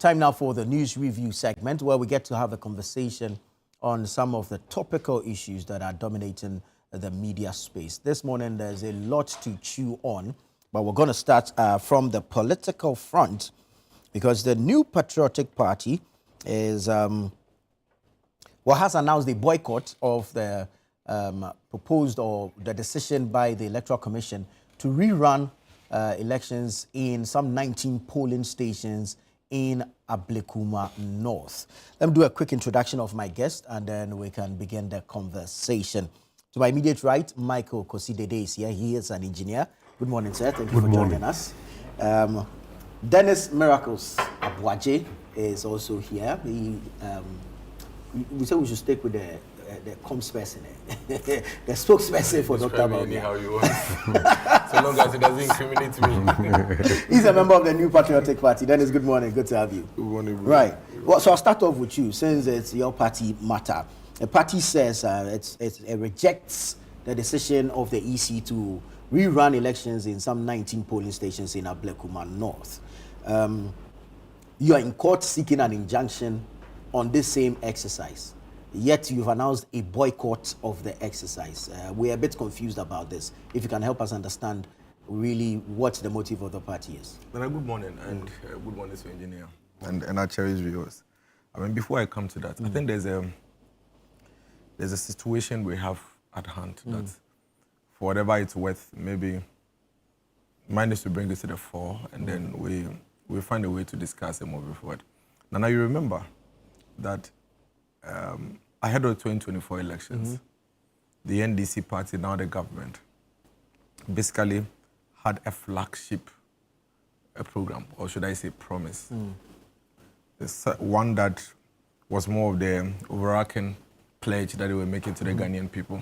Time now for the news review segment where we get to have a conversation on some of the topical issues that are dominating the media space. This morning, there's a lot to chew on, but we're going to start from the political front because the New Patriotic Party is, has announced a boycott of the proposed or the decision by the Electoral Commission to rerun elections in some 19 polling stations in Aboagye North. Let me do a quick introduction of my guest and then we can begin the conversation. To my immediate right, Michael Kosidede is here. He is an engineer. Good morning, sir. Thank you for joining us. Dennis Miracles Aboagye is also here. We said we should stick with the comms person, the spokesperson for Dr. Mahama. How you want. So long as it doesn't incriminate me. He's a member of the New Patriotic Party. Dennis, good morning. Good to have you. Good morning, bro. Right. Well, so I'll start off with you, since it's your party matter. The party says it rejects the decision of the EC to rerun elections in some 19 polling stations in Aboagye North. You are in court seeking an injunction on this same exercise. Yet you've announced a boycott of the exercise. We're a bit confused about this. If you can help us understand really what the motive of the party is. Well, good morning, and good morning to engineer and our cherished viewers. I mean, before I come to that, I think there's a situation we have at hand that, for whatever it's worth, maybe mine is to bring it to the fore, and then we find a way to discuss and move forward. Now you remember that ahead of the 2024 elections, the NDC party, now the government, basically had a flagship program, or should I say promise. One that was more of the overarching pledge that they were making to the Ghanaian people.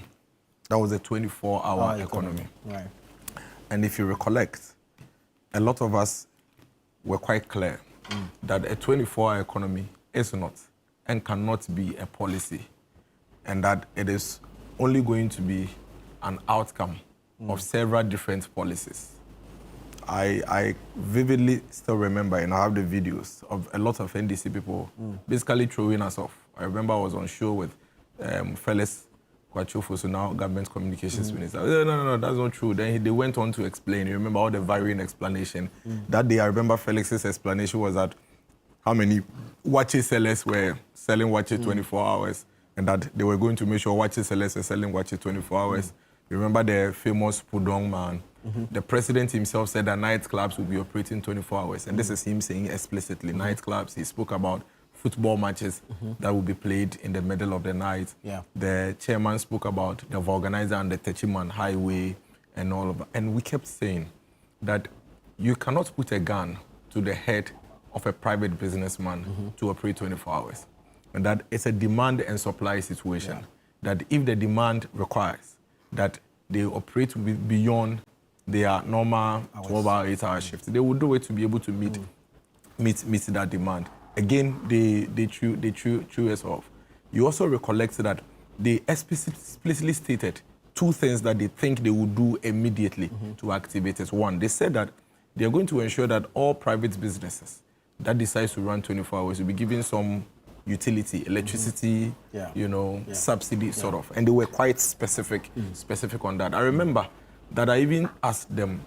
That was a 24-hour economy. Right. And if you recollect, a lot of us were quite clear that a 24-hour economy is not and cannot be a policy, and that it is only going to be an outcome of several different policies. I vividly still remember, and I have the videos of a lot of NDC people basically throwing us off. I remember I was on show with Felix Kwachofu, so now government communications minister. No, that's not true. Then they went on to explain. You remember all the varying explanation. That day, I remember Felix's explanation was that how many watches sellers were selling watches 24 hours, and that they were going to make sure watches sellers were selling watches 24 hours. You remember the famous Pudong man? The president himself said that nightclubs would be operating 24 hours, and this is him saying explicitly, nightclubs. He spoke about football matches that will be played in the middle of the night. Yeah. The chairman spoke about the Organizer and the Techiman Highway and all of that. And we kept saying that you cannot put a gun to the head of a private businessman to operate 24 hours. And that it's a demand and supply situation. Yeah. That if the demand requires that they operate beyond their normal 12-hour, 8-hour shift, they will do it to be able to meet that demand. Again, they chew us off. You also recollect that they explicitly stated two things that they think they will do immediately to activate it. One, they said that they are going to ensure that all private businesses that decides to run 24 hours will be given some utility, electricity, subsidy sort of. And they were quite specific on that. I remember that I even asked them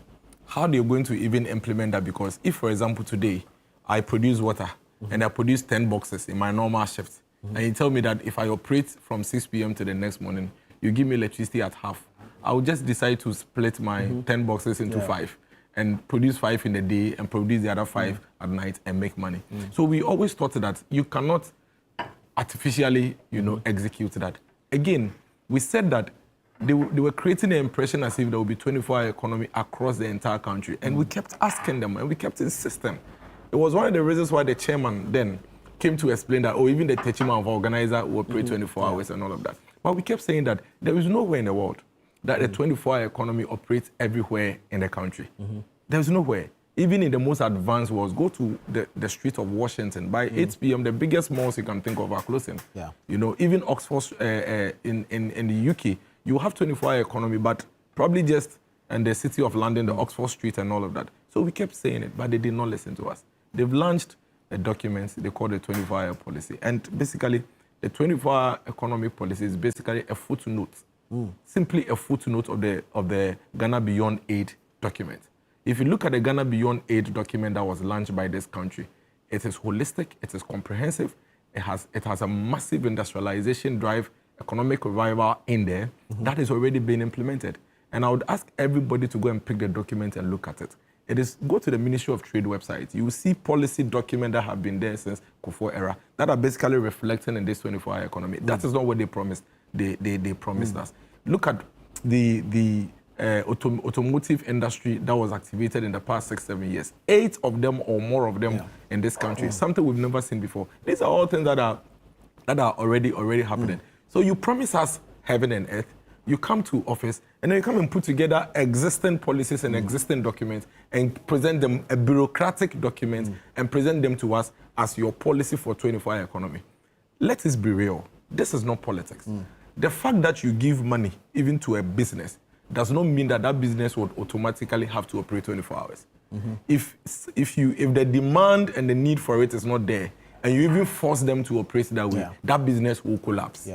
how they're going to even implement that, because if, for example, today I produce water and I produce 10 boxes in my normal shift, and you tell me that if I operate from 6 p.m. to the next morning, you give me electricity at half, I will just decide to split my 10 boxes into 5. And produce 5 in the day and produce the other 5 at night and make money. So we always thought that you cannot artificially, execute that. Again, we said that they were creating the impression as if there would be 24-hour economy across the entire country. And we kept asking them and we kept insisting. It was one of the reasons why the chairman then came to explain that, even the Techiman of Organizer will operate 24 hours and all of that. But we kept saying that there is nowhere in the world that the 24-hour economy operates everywhere in the country. There's nowhere. Even in the most advanced worlds, go to the street of Washington. By 8 p.m., the biggest malls you can think of are closing. Yeah. Even Oxford in the UK, you have 24-hour economy, but probably just in the city of London, the Oxford Street and all of that. So we kept saying it, but they did not listen to us. They've launched a document they call the 24-hour policy. And basically, the 24-hour economic policy is basically a footnote, simply a footnote of the Ghana Beyond Aid document. If you look at the Ghana Beyond Aid document that was launched by this country, it is holistic, it is comprehensive, it has a massive industrialization drive, economic revival in there that is already being implemented. And I would ask everybody to go and pick the document and look at it. Go to the Ministry of Trade website. You will see policy documents that have been there since Kufuor era that are basically reflecting in this 24-hour economy. That is not what they promised. They promised us. Look at the automotive industry that was activated in the past 6-7 years. 8 of them or more of them in this country. Something we've never seen before. These are all things that are already happening. So you promise us heaven and earth. You come to office and then you come and put together existing policies and existing documents and present them a bureaucratic document and present them to us as your policy for 24-hour economy. Let us be real. This is not politics. The fact that you give money even to a business does not mean that that business would automatically have to operate 24 hours. If the demand and the need for it is not there and you even force them to operate that way, that business will collapse.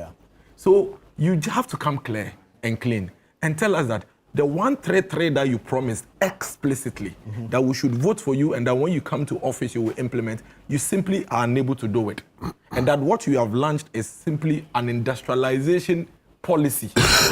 So you have to come clear and clean and tell us that the 133 that you promised explicitly, that we should vote for you and that when you come to office you will implement, you simply are unable to do it. And that what you have launched is simply an industrialization policy.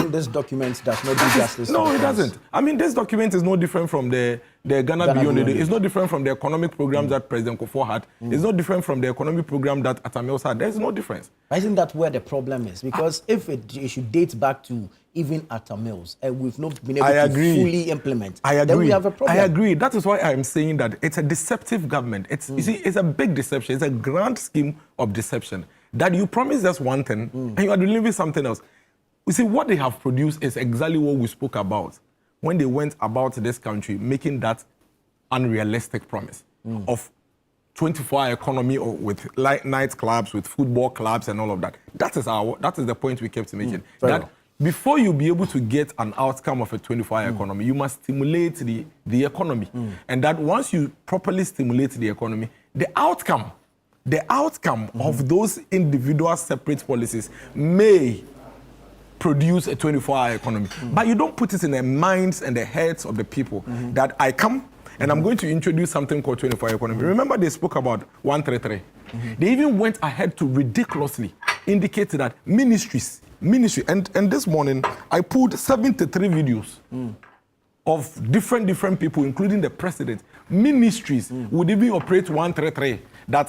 This document does not do justice. No, it doesn't. I mean, this document is no different from the Ghana Beyond Aid. It's not different from the economic program that President Kufuor had. It's not different from the economic program that Atamils had. There's no difference. Isn't that where the problem is? Because if it should date back to even Atamils, we've not been able to fully implement, then we have a problem. I agree. That is why I'm saying that it's a deceptive government. You see, it's a big deception. It's a grand scheme of deception. That you promise us one thing and you are delivering something else. You see, what they have produced is exactly what we spoke about when they went about this country, making that unrealistic promise of 24-hour economy or with night clubs, with football clubs and all of that. That is the point we kept making. That before you be able to get an outcome of a 24-hour economy, you must stimulate the economy. And that once you properly stimulate the economy, the outcome of those individual separate policies may produce a 24-hour economy. But you don't put it in the minds and the heads of the people that I come and I'm going to introduce something called 24-hour economy. Remember they spoke about 133. They even went ahead to ridiculously indicate that ministry, and this morning I pulled 73 videos of different people, including the president. Ministries would even operate 133.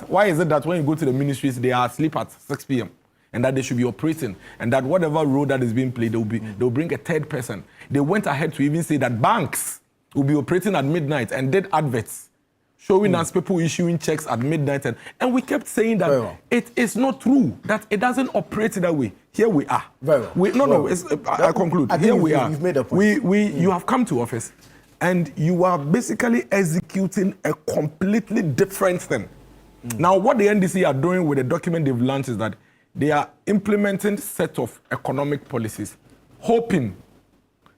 Why is it that when you go to the ministries, they are asleep at 6 p.m.? And that they should be operating, and that whatever role that is being played, they'll bring a third person. They went ahead to even say that banks will be operating at midnight and did adverts showing us people issuing checks at midnight. And we kept saying that it is not true, that it doesn't operate that way. Here we are. I conclude. Here we are. You've made a point. You have come to office, and you are basically executing a completely different thing. Now, what the NDC are doing with the document they've launched is that they are implementing set of economic policies, hoping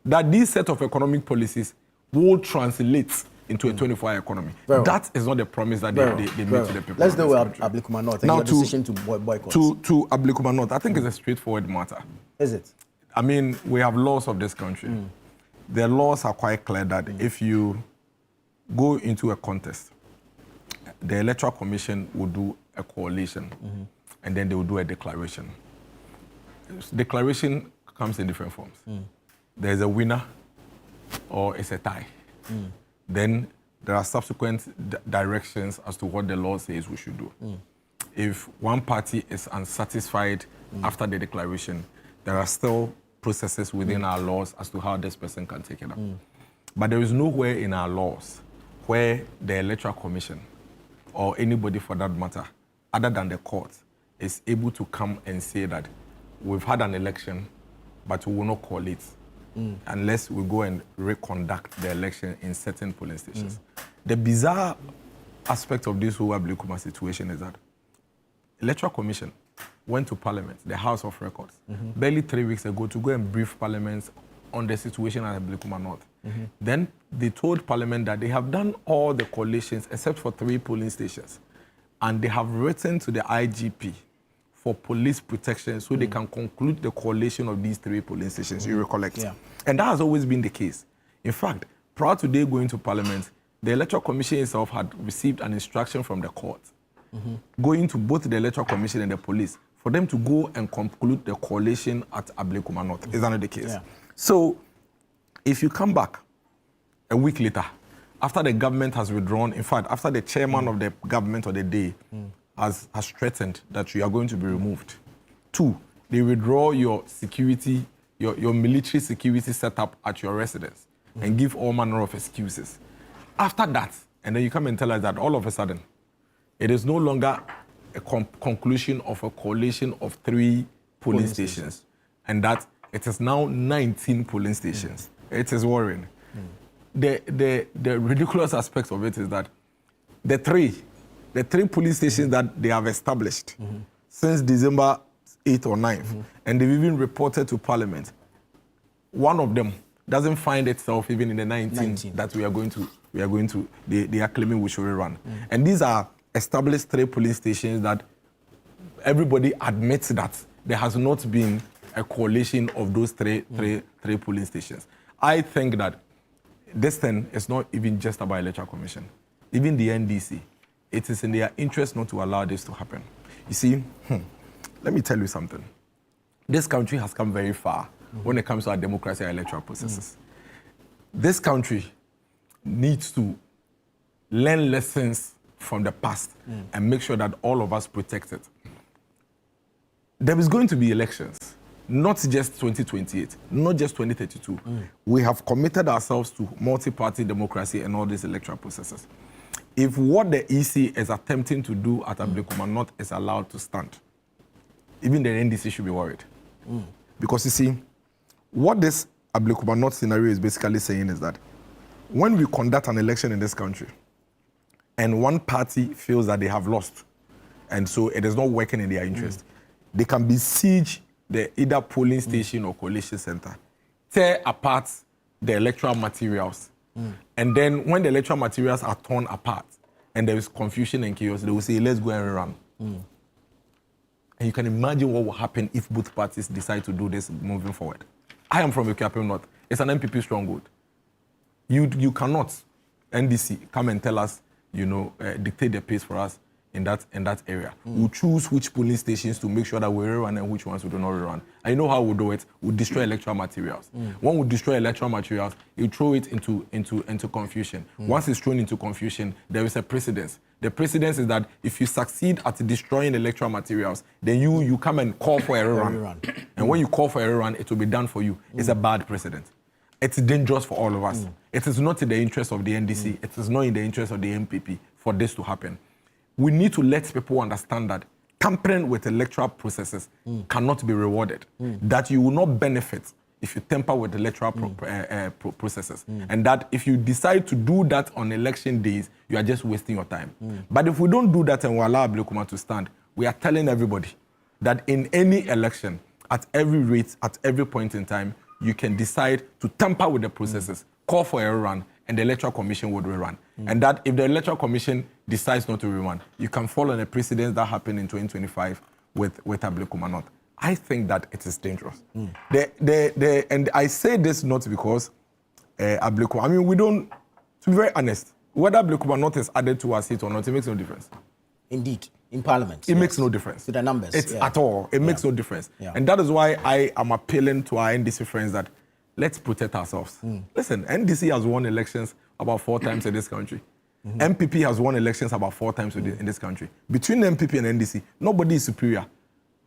that these set of economic policies will translate into a 24-hour economy. That is not the promise that they made to the people. Let's deal with Aboagye North and your decision to boycott. To Aboagye North, I think it's a straightforward matter. Is it? I mean, we have laws of this country. The laws are quite clear that if you go into a contest, the Electoral Commission will do a coalition. And then they will do a declaration. Declaration comes in different forms. There's a winner or it's a tie. Then there are subsequent directions as to what the law says we should do. If one party is unsatisfied after the declaration, there are still processes within our laws as to how this person can take it up. But there is nowhere in our laws where the Electoral Commission or anybody for that matter, other than the court, is able to come and say that we've had an election, but we will not call it unless we go and reconduct the election in certain polling stations. The bizarre aspect of this whole Aboagye situation is that Electoral Commission went to Parliament, the House of Records, barely 3 weeks ago to go and brief Parliament on the situation at Aboagye North. Then they told Parliament that they have done all the coalitions except for 3 polling stations. and they have written to the IGP for police protection so they can conclude the coalition of these 3 polling stations, you recollect. Yeah. And that has always been the case. In fact, prior to they going to Parliament, the Electoral Commission itself had received an instruction from the court going to both the Electoral Commission and the police for them to go and conclude the coalition at Ablekuma North. Is that not the case? Yeah. So, if you come back a week later, after the government has withdrawn, in fact, after the chairman of the government of the day has threatened that you are going to be removed. 2, they withdraw your security, your military security setup at your residence and give all manner of excuses. After that, and then you come and tell us that all of a sudden, it is no longer a conclusion of a coalition of 3 polling stations, and that it is now 19 polling stations. It is worrying. The ridiculous aspect of it is that the three police stations that they have established since December 8th or 9th, and they've even reported to Parliament, one of them doesn't find itself even in the 19 that they are claiming we should rerun. And these are established 3 police stations that everybody admits that there has not been a coalition of those three polling stations. I think that this thing is not even just about Electoral Commission. Even the NDC, it is in their interest not to allow this to happen. You see, let me tell you something. This country has come very far when it comes to our democracy and electoral processes. This country needs to learn lessons from the past and make sure that all of us protect it. There is going to be elections, not just 2028, not just 2032. We have committed ourselves to multi-party democracy and all these electoral processes. If what the EC is attempting to do at Ablekuma North is allowed to stand, even the NDC should be worried. Because you see, what this Ablekuma North scenario is basically saying is that when we conduct an election in this country and one party feels that they have lost, and so it is not working in their interest, they can besiege the either polling station or coalition center, tear apart the electoral materials, and then when the electoral materials are torn apart and there is confusion and chaos, they will say, let's go and rerun. And you can imagine what will happen if both parties decide to do this moving forward. I am from Ekuapem North. It's an MPP stronghold. You cannot, NDC, come and tell us, dictate the pace for us in that area. We'll choose which polling stations to make sure that we rerun and which ones we do not rerun. I know how we'll do it. We'll destroy electoral materials. When we destroy electoral materials, you throw it into confusion. Once it's thrown into confusion, there is a precedence. The precedence is that if you succeed at destroying electoral materials, then you come and call for a rerun. And when you call for a rerun, it will be done for you. It's a bad precedent. It's dangerous for all of us. It is not in the interest of the NDC. It is not in the interest of the MPP for this to happen. We need to let people understand that tampering with electoral processes cannot be rewarded. That you will not benefit if you tamper with electoral processes. And that if you decide to do that on election days, you are just wasting your time. But if we don't do that and we allow Ablekuma to stand, we are telling everybody that in any election, at every rate, at every point in time, you can decide to tamper with the processes, call for a rerun, and the Electoral Commission would rerun. And that if the Electoral Commission decides not to rerun, you can follow the precedents that happened in 2025 with Ablekuma North. I think that it is dangerous. And I say this not because Ablekuma, I mean, we don't, to be very honest, whether Ablekuma North is added to our seat or not, it makes no difference. Indeed, in Parliament. It makes no difference. To the numbers. It's at all. It makes no difference. And that is why I am appealing to our NDC friends that let's protect ourselves. Listen, NDC has won elections about 4 times in this country. MPP has won elections about 4 times in this country. Between MPP and NDC, nobody is superior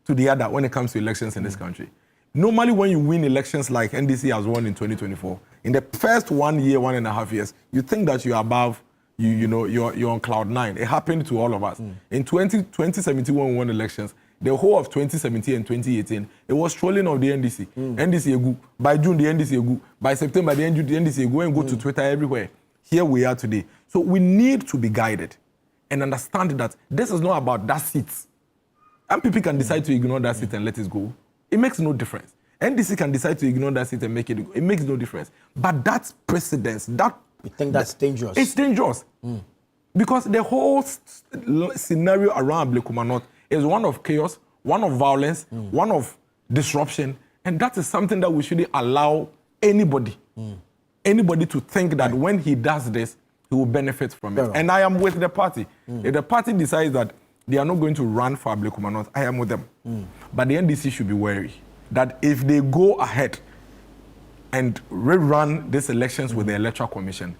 to the other when it comes to elections in this country. Normally, when you win elections like NDC has won in 2024, in the first 1 year, 1.5 years, you think that you're above, you're on cloud 9. It happened to all of us. In 2017, when we won elections, the whole of 2017 and 2018, it was trolling of the NDC. NDC egu. By June, the NDC egu. By September, the NDC egu and go to Twitter everywhere. Here we are today. So we need to be guided and understand that this is not about that seat. MPP can decide to ignore that seat and let it go. It makes no difference. NDC can decide to ignore that seat and make it go. It makes no difference. But that precedence, that... You think that's dangerous? It's dangerous. Because the whole scenario around Ablekuma North is one of chaos, one of violence, one of disruption, and that is something that we shouldn't allow anybody to think that when he does this, he will benefit from it. And I am with the party. If the party decides that they are not going to run for Ablekuma North, I am with them. But the NDC should be wary that if they go ahead and rerun these elections with the Electoral Commission,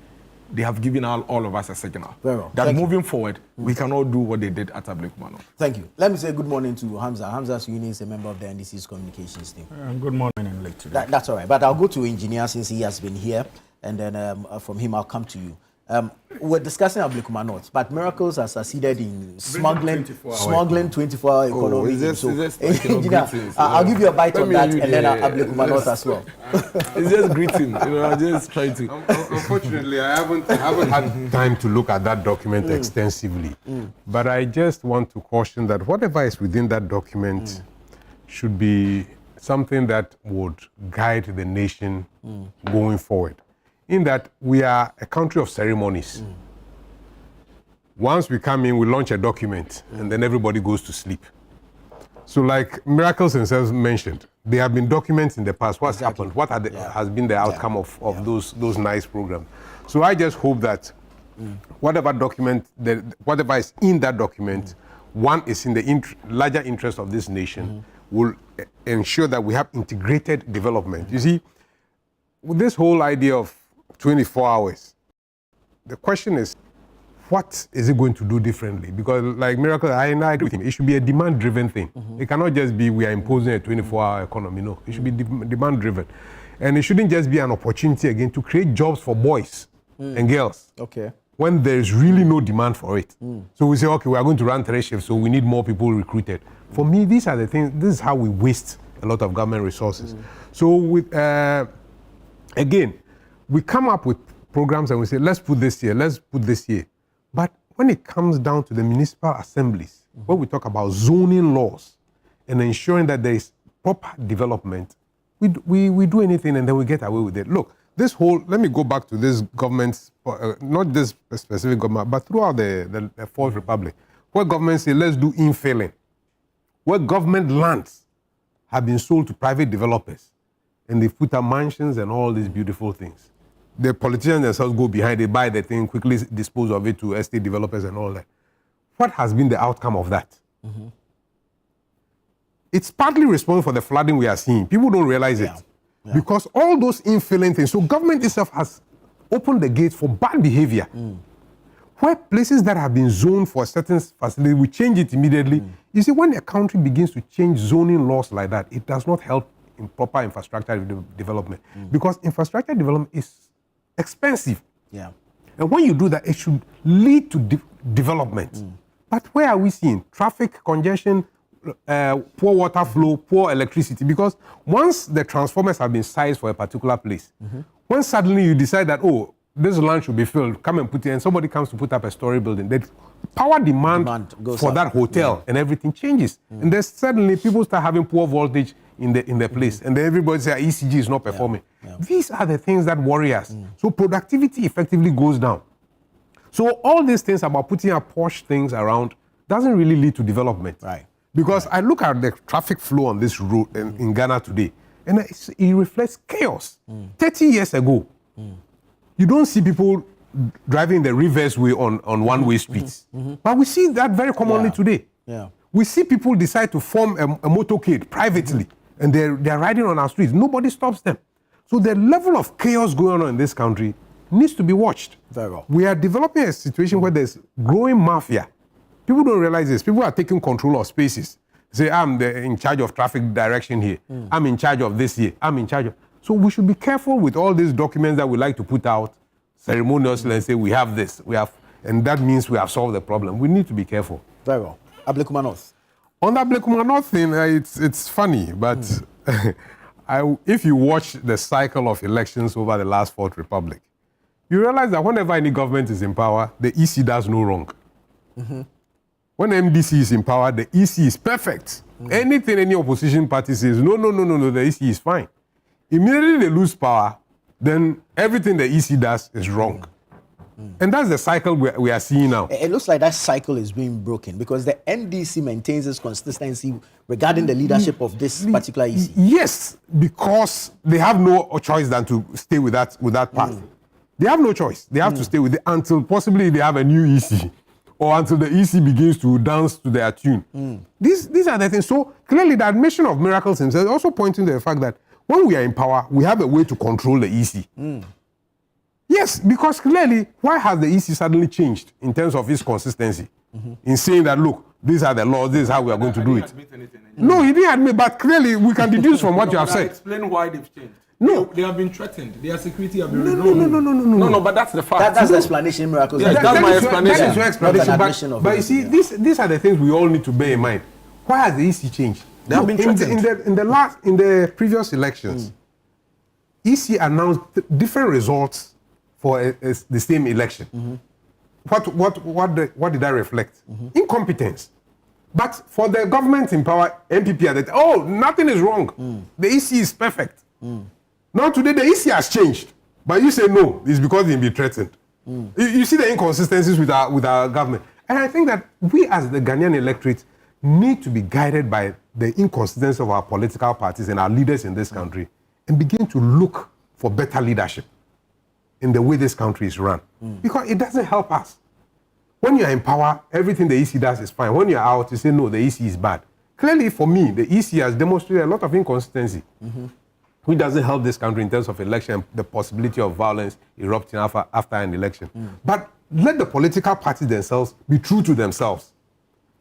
they have given all of us a signal that moving forward, we cannot do what they did at Ablekuma North. Thank you. Let me say good morning to Hamza. Hamza Suhuyini is a member of the NDC's communications team. Good morning, Electoral. That's all right. But I'll go to engineer since he has been here, and then from him I'll come to you. We're discussing Ablekuma North, but miracles have succeeded in smuggling 24-hour economy. I'll give you a bite on that, and then Ablekuma North as well. It's just greeting, I'm just trying to. Unfortunately, I haven't had time to look at that document extensively, but I just want to caution that whatever is within that document should be something that would guide the nation going forward. In that we are a country of ceremonies. Once we come in, we launch a document, and then everybody goes to sleep. So like Miracles themselves mentioned, there have been documents in the past. What's happened? What has been the outcome of those nice programs? So I just hope that whatever document, whatever is in that document, one is in the larger interest of this nation, will ensure that we have integrated development. You see, with this whole idea of 24 hours. The question is, what is it going to do differently? Because like Miracle, I agree with him. It should be a demand-driven thing. It cannot just be we are imposing a 24-hour economy. No, it should be demand-driven. And it shouldn't just be an opportunity again to create jobs for boys and girls. Okay. When there's really no demand for it. So we say, okay, we are going to run 3 shifts, so we need more people recruited. For me, these are the things, this is how we waste a lot of government resources. So with, again, we come up with programs and we say, let's put this here, let's put this here. But when it comes down to the municipal assemblies, where we talk about zoning laws and ensuring that there is proper development, we do anything and then we get away with it. Look, this whole, let me go back to this government, not this specific government, but throughout the Fourth Republic, where governments say, let's do infilling, where government lands have been sold to private developers and they put up mansions and all these beautiful things. The politicians themselves go behind it, buy the thing, quickly dispose of it to estate developers and all that. What has been the outcome of that? It's partly responsible for the flooding we are seeing. People don't realize it. Because all those infilling things, so government itself has opened the gates for bad behavior. Where places that have been zoned for a certain facility, we change it immediately. You see, when a country begins to change zoning laws like that, it does not help in proper infrastructure development. Because infrastructure development is expensive. And when you do that, it should lead to development. But where are we seeing traffic congestion, poor water flow, poor electricity? Because once the transformers have been sized for a particular place, when suddenly you decide that, oh, this land should be filled, come and put it, and somebody comes to put up a story building, the power demand for that hotel and everything changes. And then suddenly people start having poor voltage in the place, and then everybody says ECG is not performing. These are the things that worry us. So productivity effectively goes down. So all these things about putting up posh things around doesn't really lead to development. Because I look at the traffic flow on this road in Ghana today, and it reflects chaos. 30 years ago, you don't see people driving the reverse way on one-way streets. But we see that very commonly today. We see people decide to form a motorcade privately, and they're riding on our streets. Nobody stops them. So the level of chaos going on in this country needs to be watched. We are developing a situation where there's growing mafia. People don't realize this. People are taking control of spaces. Say, I'm in charge of traffic direction here. I'm in charge of this here. I'm in charge of... So we should be careful with all these documents that we like to put out ceremoniously and say, we have this, we have... And that means we have solved the problem. We need to be careful. Very well. Ablekuma North. On the Ablekuma North thing, it's funny, but if you watch the cycle of elections over the last Fourth Republic, you realize that whenever any government is in power, the EC does no wrong. When MDC is in power, the EC is perfect. Anything any opposition party says, no, the EC is fine. Immediately they lose power, then everything the EC does is wrong. And that's the cycle we are seeing now. It looks like that cycle is being broken because the NDC maintains its consistency regarding the leadership of this particular EC. Yes, because they have no choice than to stay with that path. They have no choice. They have to stay with it until possibly they have a new EC or until the EC begins to dance to their tune. These are the things. So clearly the admission of miracles himself is also pointing to the fact that when we are in power, we have a way to control the EC. Yes, because clearly, why has the EC suddenly changed in terms of its consistency? In saying that, look, these are the laws, this is how we are going to do it. No, he didn't admit, but clearly we can deduce from what you have said. Explain why they've changed. No. They have been threatened. Their security have been removed. No, but that's the fact. That's the explanation, miracles. Yes, that's my explanation. That is your explanation. But you see, these are the things we all need to bear in mind. Why has the EC changed? They have been threatened. In the previous elections, EC announced different results for the same election. What did that reflect? Incompetence. But for the government in power, MPP are that, oh, nothing is wrong. The EC is perfect. Now today the EC has changed, but you say no, it's because they've been threatened. You see the inconsistencies with our government. And I think that we as the Ghanaian electorate need to be guided by the inconsistency of our political parties and our leaders in this country and begin to look for better leadership in the way this country is run. Because it doesn't help us. When you're in power, everything the EC does is fine. When you're out, you say, no, the EC is bad. Clearly, for me, the EC has demonstrated a lot of inconsistency, which doesn't help this country in terms of election, the possibility of violence erupting after an election. But let the political parties themselves be true to themselves.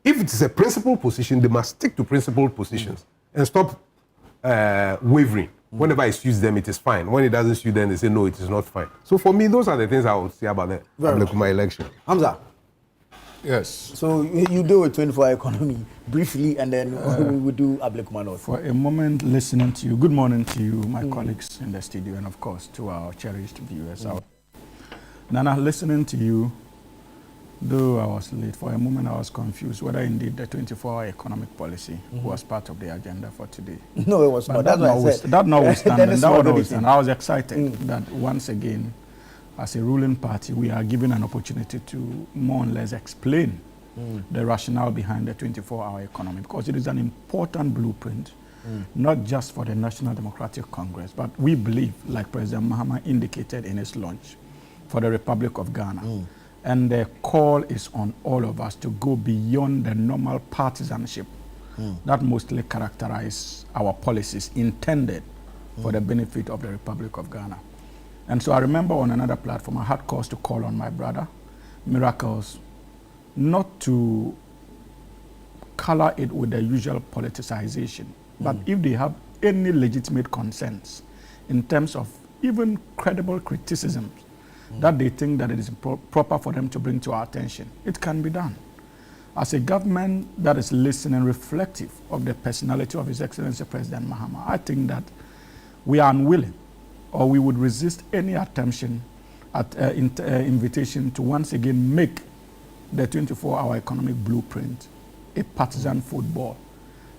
If it is a principled position, they must stick to principled positions and stop wavering. Whenever it suits them, it is fine. When it doesn't suit them, they say, no, it is not fine. So for me, those are the things I would say about the Ablekuma election. Hamza. Yes. So you do a 24-hour economy briefly, and then we will do Ablekuma North. For a moment, listening to you, good morning to you, my colleagues in the studio, and of course to our cherished viewers. Nana, listening to you, though I was late, for a moment I was confused whether indeed the 24-hour economic policy was part of the agenda for today. No, it was not. That's what I said. That notwithstanding, I was excited that once again, as a ruling party, we are given an opportunity to more or less explain the rationale behind the 24-hour economy, because it is an important blueprint, not just for the National Democratic Congress, but we believe, like President Mahama indicated in his launch, for the Republic of Ghana. And the call is on all of us to go beyond the normal partisanship that mostly characterize our policies intended for the benefit of the Republic of Ghana. And so I remember on another platform, I had cause to call on my brother, Miracles, not to color it with the usual politicization, but if they have any legitimate concerns in terms of even credible criticisms that they think that it is proper for them to bring to our attention, it can be done. As a government that is listening, reflective of the personality of His Excellency President Mahama, I think that we are unwilling, or we would resist any attention at invitation to once again make the 24-hour economic blueprint a partisan football.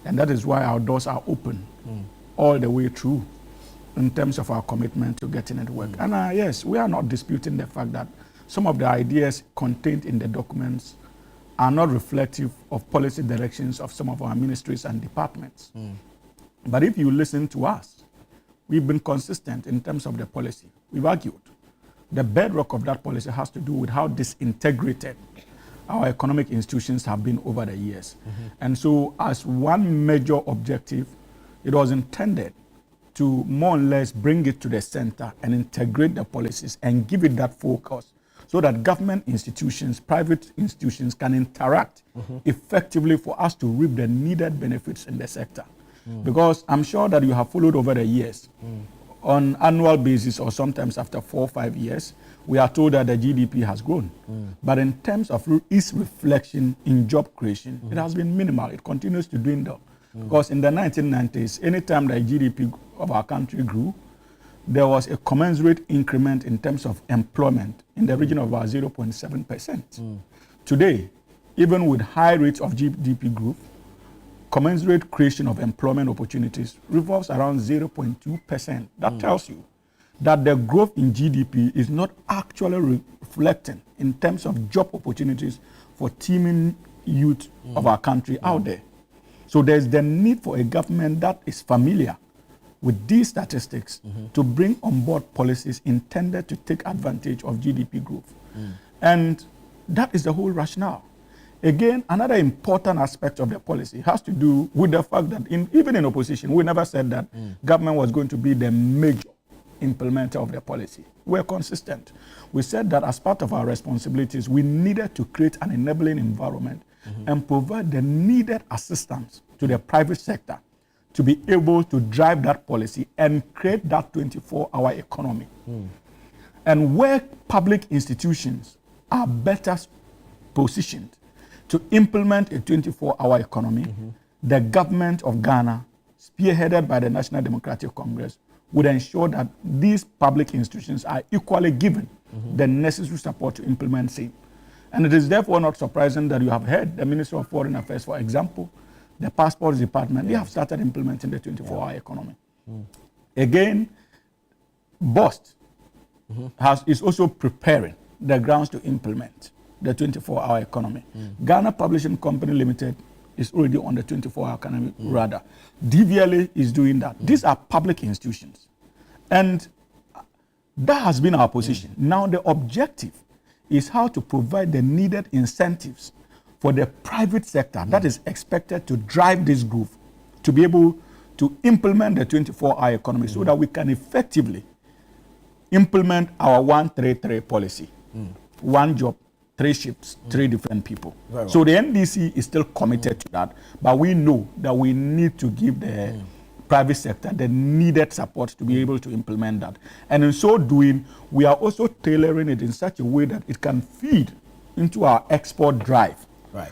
And that is why our doors are open all the way through in terms of our commitment to getting it work. And yes, we are not disputing the fact that some of the ideas contained in the documents are not reflective of policy directions of some of our ministries and departments. But if you listen to us, we've been consistent in terms of the policy. We've argued. The bedrock of that policy has to do with how disintegrated our economic institutions have been over the years. And so as one major objective, it was intended to more or less bring it to the center and integrate the policies and give it that focus so that government institutions, private institutions can interact effectively for us to reap the needed benefits in the sector. Because I'm sure that you have followed over the years, on annual basis or sometimes after 4 or 5 years, we are told that the GDP has grown. But in terms of its reflection in job creation, it has been minimal. It continues to dwindle. Because in the 1990s, anytime the GDP of our country grew, there was a commensurate increment in terms of employment in the region of about 0.7%. Today, even with high rates of GDP growth, commensurate creation of employment opportunities revolves around 0.2%. That tells you that the growth in GDP is not actually reflecting in terms of job opportunities for teeming youth of our country out there. So there's the need for a government that is familiar with these statistics to bring on board policies intended to take advantage of GDP growth. And that is the whole rationale. Again, another important aspect of the policy has to do with the fact that even in opposition, we never said that government was going to be the major implementer of the policy. We're consistent. We said that as part of our responsibilities, we needed to create an enabling environment and provide the needed assistance to the private sector to be able to drive that policy and create that 24-hour economy. And where public institutions are better positioned to implement a 24-hour economy, the government of Ghana, spearheaded by the National Democratic Congress, would ensure that these public institutions are equally given the necessary support to implement same. And it is therefore not surprising that you have heard the Ministry of Foreign Affairs, for example, the Passports Department, they have started implementing the 24-hour economy. Again, BOST is also preparing the grounds to implement the 24-hour economy. Ghana Publishing Company Limited is already on the 24-hour economy, rather. DVLA is doing that. These are public institutions. And that has been our position. Now the objective is how to provide the needed incentives for the private sector that is expected to drive this growth to be able to implement the 24-hour economy so that we can effectively implement our 133 policy. One job, 3 shifts, 3 different people. So the NDC is still committed to that, but we know that we need to give the private sector the needed support to be able to implement that. And in so doing, we are also tailoring it in such a way that it can feed into our export drive.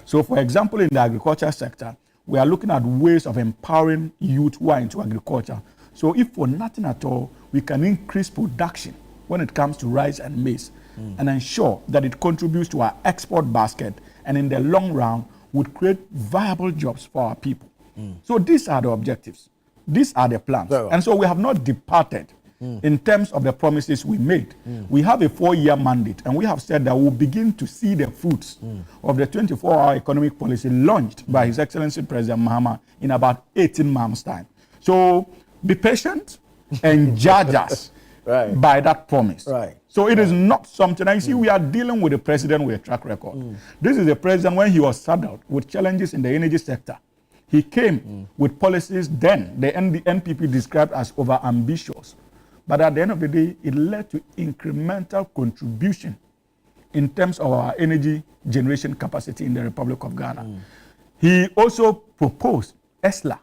So for example, in the agriculture sector, we are looking at ways of empowering youth who are into agriculture. So if for nothing at all, we can increase production when it comes to rice and maize and ensure that it contributes to our export basket and in the long run would create viable jobs for our people. So these are the objectives. These are the plans. And so we have not departed in terms of the promises we made. We have a 4-year mandate, and we have said that we'll begin to see the fruits of the 24-hour economic policy launched by His Excellency President Mahama in about 18 months' time. So be patient and judge us by that promise. So it is not something, I see we are dealing with a president with a track record. This is a president when he was saddled with challenges in the energy sector. He came with policies then the NPP described as over-ambitious. But at the end of the day, it led to incremental contribution in terms of our energy generation capacity in the Republic of Ghana. He also proposed ESLA,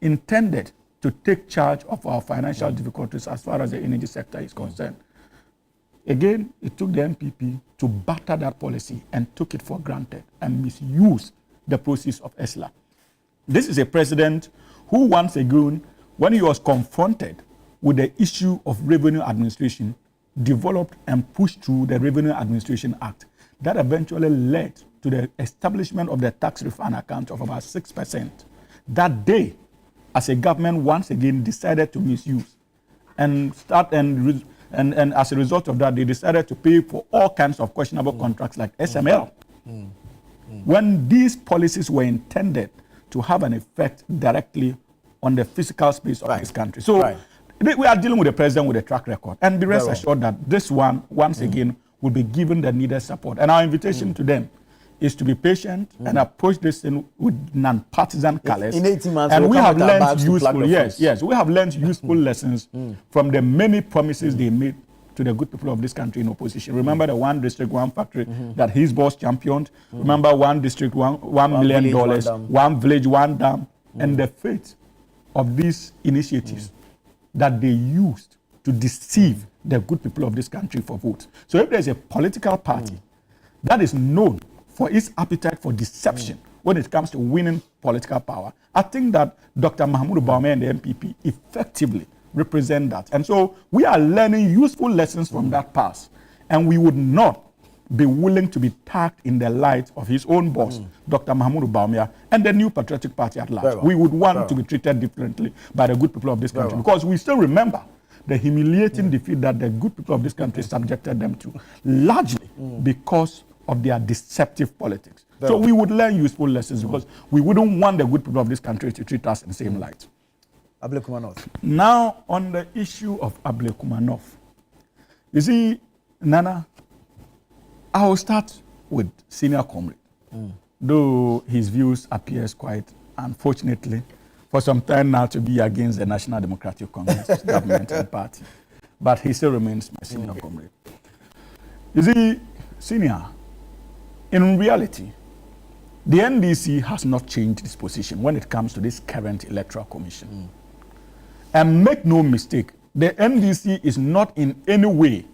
intended to take charge of our financial difficulties as far as the energy sector is concerned. Again, it took the NPP to batter that policy and took it for granted and misuse the process of ESLA. This is a president who once again, when he was confronted with the issue of revenue administration, developed and pushed through the Revenue Administration Act. That eventually led to the establishment of the tax refund account of about 6%. That day, as a government once again decided to misuse and as a result of that, they decided to pay for all kinds of questionable contracts like SML. When these policies were intended to have an effect directly on the physical space of this country. So we are dealing with a president with a track record, and be rest assured that this one, once again, will be given the needed support. And our invitation to them is to be patient and approach this thing with non-partisan colors. In 18 months, and we have learned useful, we have learned useful lessons from the many promises they made to the good people of this country in opposition. Remember the 1 district, 1 factory that his boss championed. Remember 1 district, $1 million, 1 village, 1 dam, and the fate of these initiatives that they used to deceive the good people of this country for votes. So if there's a political party that is known for its appetite for deception when it comes to winning political power, I think that Dr. Mahmoud Bawumia and the NPP effectively represent that. And so we are learning useful lessons from that past. And we would not be willing to be tagged in the light of his own boss, Dr. Mahmoud Bawumia, and the New Patriotic Party at large. We would want to be treated differently by the good people of this country, because we still remember the humiliating defeat that the good people of this country subjected them to, largely because of their deceptive politics. So we would learn useful lessons because we wouldn't want the good people of this country to treat us in the same light. Aboagye. Now, on the issue of Aboagye, you see, Nana, I will start with senior comrade, though his views appears quite, unfortunately, for some time now to be against the National Democratic Congress government and party. But he still remains my senior comrade. You see, senior, in reality, the NDC has not changed its position when it comes to this current Electoral Commission. And make no mistake, the NDC is not in any way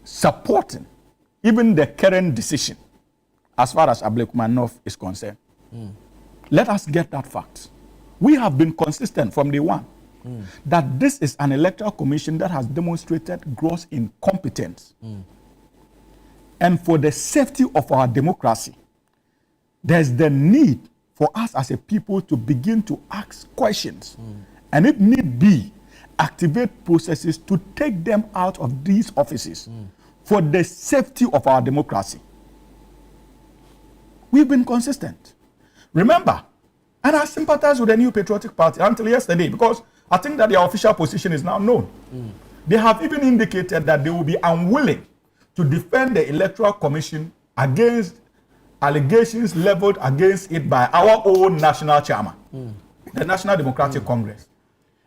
supporting even the current decision as far as Aboagye is concerned. Let us get that fact. We have been consistent from day one that this is an Electoral Commission that has demonstrated gross incompetence. And for the safety of our democracy, there's the need for us as a people to begin to ask questions. And if need be, activate processes to take them out of these offices for the safety of our democracy. We've been consistent. Remember, and I sympathize with the New Patriotic Party until yesterday because I think that their official position is now known. They have even indicated that they will be unwilling to defend the Electoral Commission against allegations leveled against it by our own national chairman, the National Democratic Congress.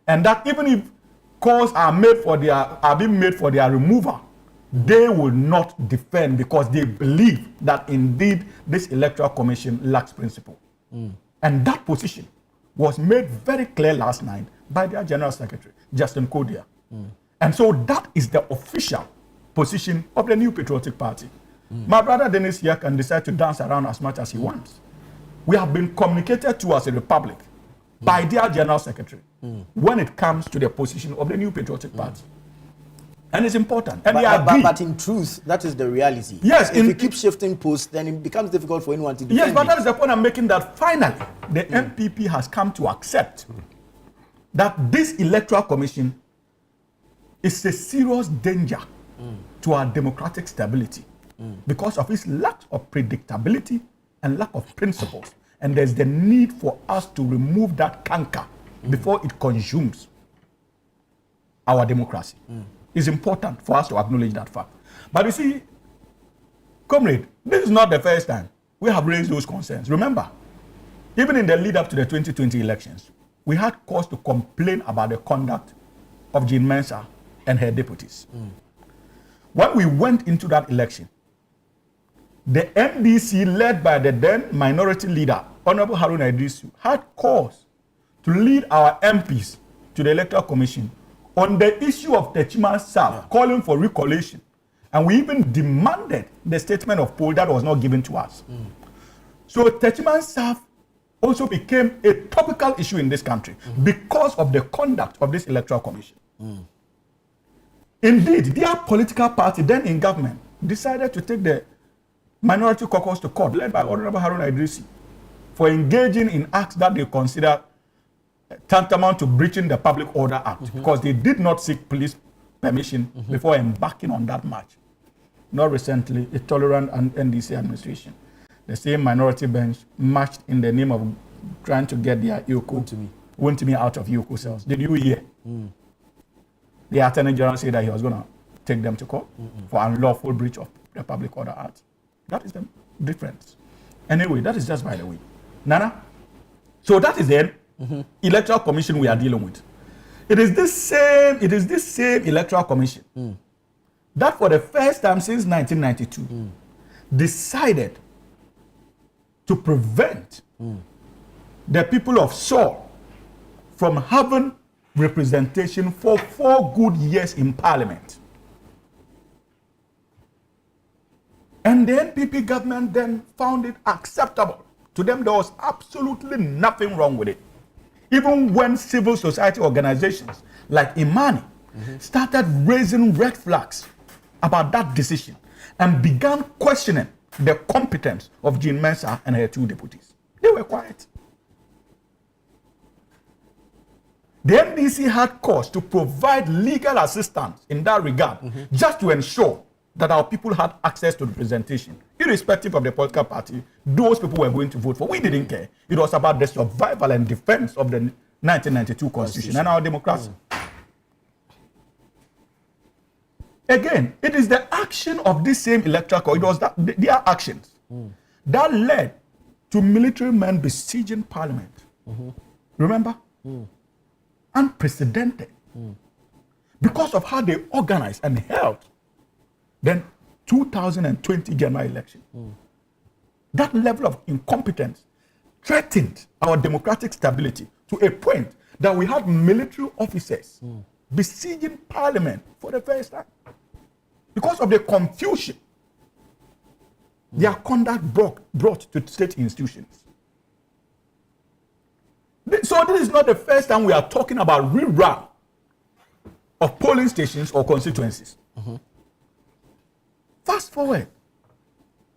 And that even if calls are being made for their removal, they will not defend because they believe that indeed this Electoral Commission lacks principle. And that position was made very clear last night by their General Secretary, Justin Kodia. And so that is the official position of the New Patriotic Party. My brother Dennis here can decide to dance around as much as he wants. We have been communicated to as a republic by their General Secretary when it comes to the position of the New Patriotic Party. And it's important. And but in truth, that is the reality. Yes. If you keep shifting posts, then it becomes difficult for anyone to defend. Yes, but that is the point I'm making, that finally the MPP has come to accept that this Electoral Commission is a serious danger to our democratic stability because of its lack of predictability and lack of principles. And there's the need for us to remove that canker before it consumes our democracy. It's important for us to acknowledge that fact. But you see, comrade, this is not the first time we have raised those concerns. Remember, even in the lead up to the 2020 elections, we had cause to complain about the conduct of Jean Mensah and her deputies. When we went into that election, the NDC, led by the then minority leader, Honorable Haruna Idrisu, had cause to lead our MPs to the Electoral Commission on the issue of Techiman's staff, calling for recollation. And we even demanded the statement of poll that was not given to us. So Techiman's staff also became a topical issue in this country because of the conduct of this Electoral Commission. Indeed, their political party, then in government, decided to take the minority caucus to court, led by Honorable Haruna Idrisu, for engaging in acts that they consider tantamount to breaching the Public Order Act, because they did not seek police permission before embarking on that march. Not recently, a tolerant and NDC administration, the same minority bench marched in the name of trying to get their Wontimi out of Yoko cells. Did you hear? The Attorney General said that he was going to take them to court for unlawful breach of the Public Order Act. That is the difference. Anyway, that is just by the way. Nana, so that is the Electoral Commission we are dealing with. It is this same Electoral Commission that for the first time since 1992 decided to prevent the people of Seoul from having representation for 4 good years in Parliament. And the NPP government then found it acceptable. To them, there was absolutely nothing wrong with it. Even when civil society organizations like Imani started raising red flags about that decision and began questioning the competence of Jean Mensah and her 2 deputies, they were quiet. The NDC had cause to provide legal assistance in that regard, just to ensure that our people had access to representation, irrespective of the political party those people were going to vote for. We didn't care. It was about the survival and defense of the 1992 Constitution and our democracy. Again, it is the action of this same electoral code, it was their actions that led to military men besieging parliament. Remember? Unprecedented. Because of how they organized and held the 2020 general election. That level of incompetence threatened our democratic stability to a point that we had military officers besieging parliament for the first time. Because of the confusion their conduct brought to state institutions. So this is not the first time we are talking about rerun of polling stations or constituencies. Fast forward,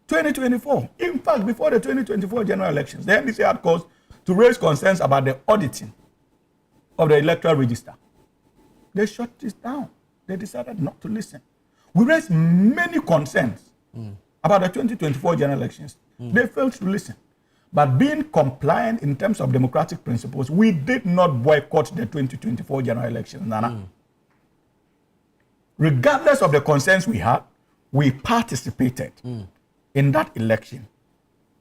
2024. In fact, before the 2024 general elections, the NDC had cause to raise concerns about the auditing of the electoral register. They shut this down. They decided not to listen. We raised many concerns about the 2024 general elections. They failed to listen. But being compliant in terms of democratic principles, we did not boycott the 2024 general elections, Nana. Regardless of the concerns we had, we participated in that election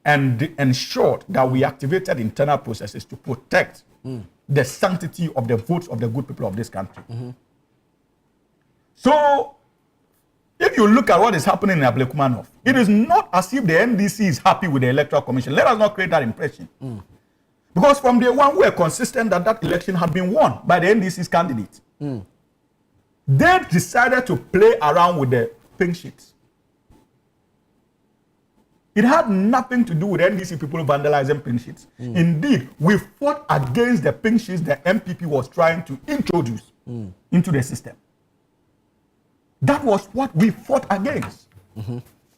and ensured that we activated internal processes to protect the sanctity of the votes of the good people of this country. So, if you look at what is happening in Ablekuma, it is not as if the NDC is happy with the Electoral Commission. Let us not create that impression. Because from day one, we were consistent that that election had been won by the NDC's candidate. They decided to play around with the pink sheets. It had nothing to do with NDC people vandalizing pink sheets. Indeed, we fought against the pink sheets the MPP was trying to introduce into the system. That was what we fought against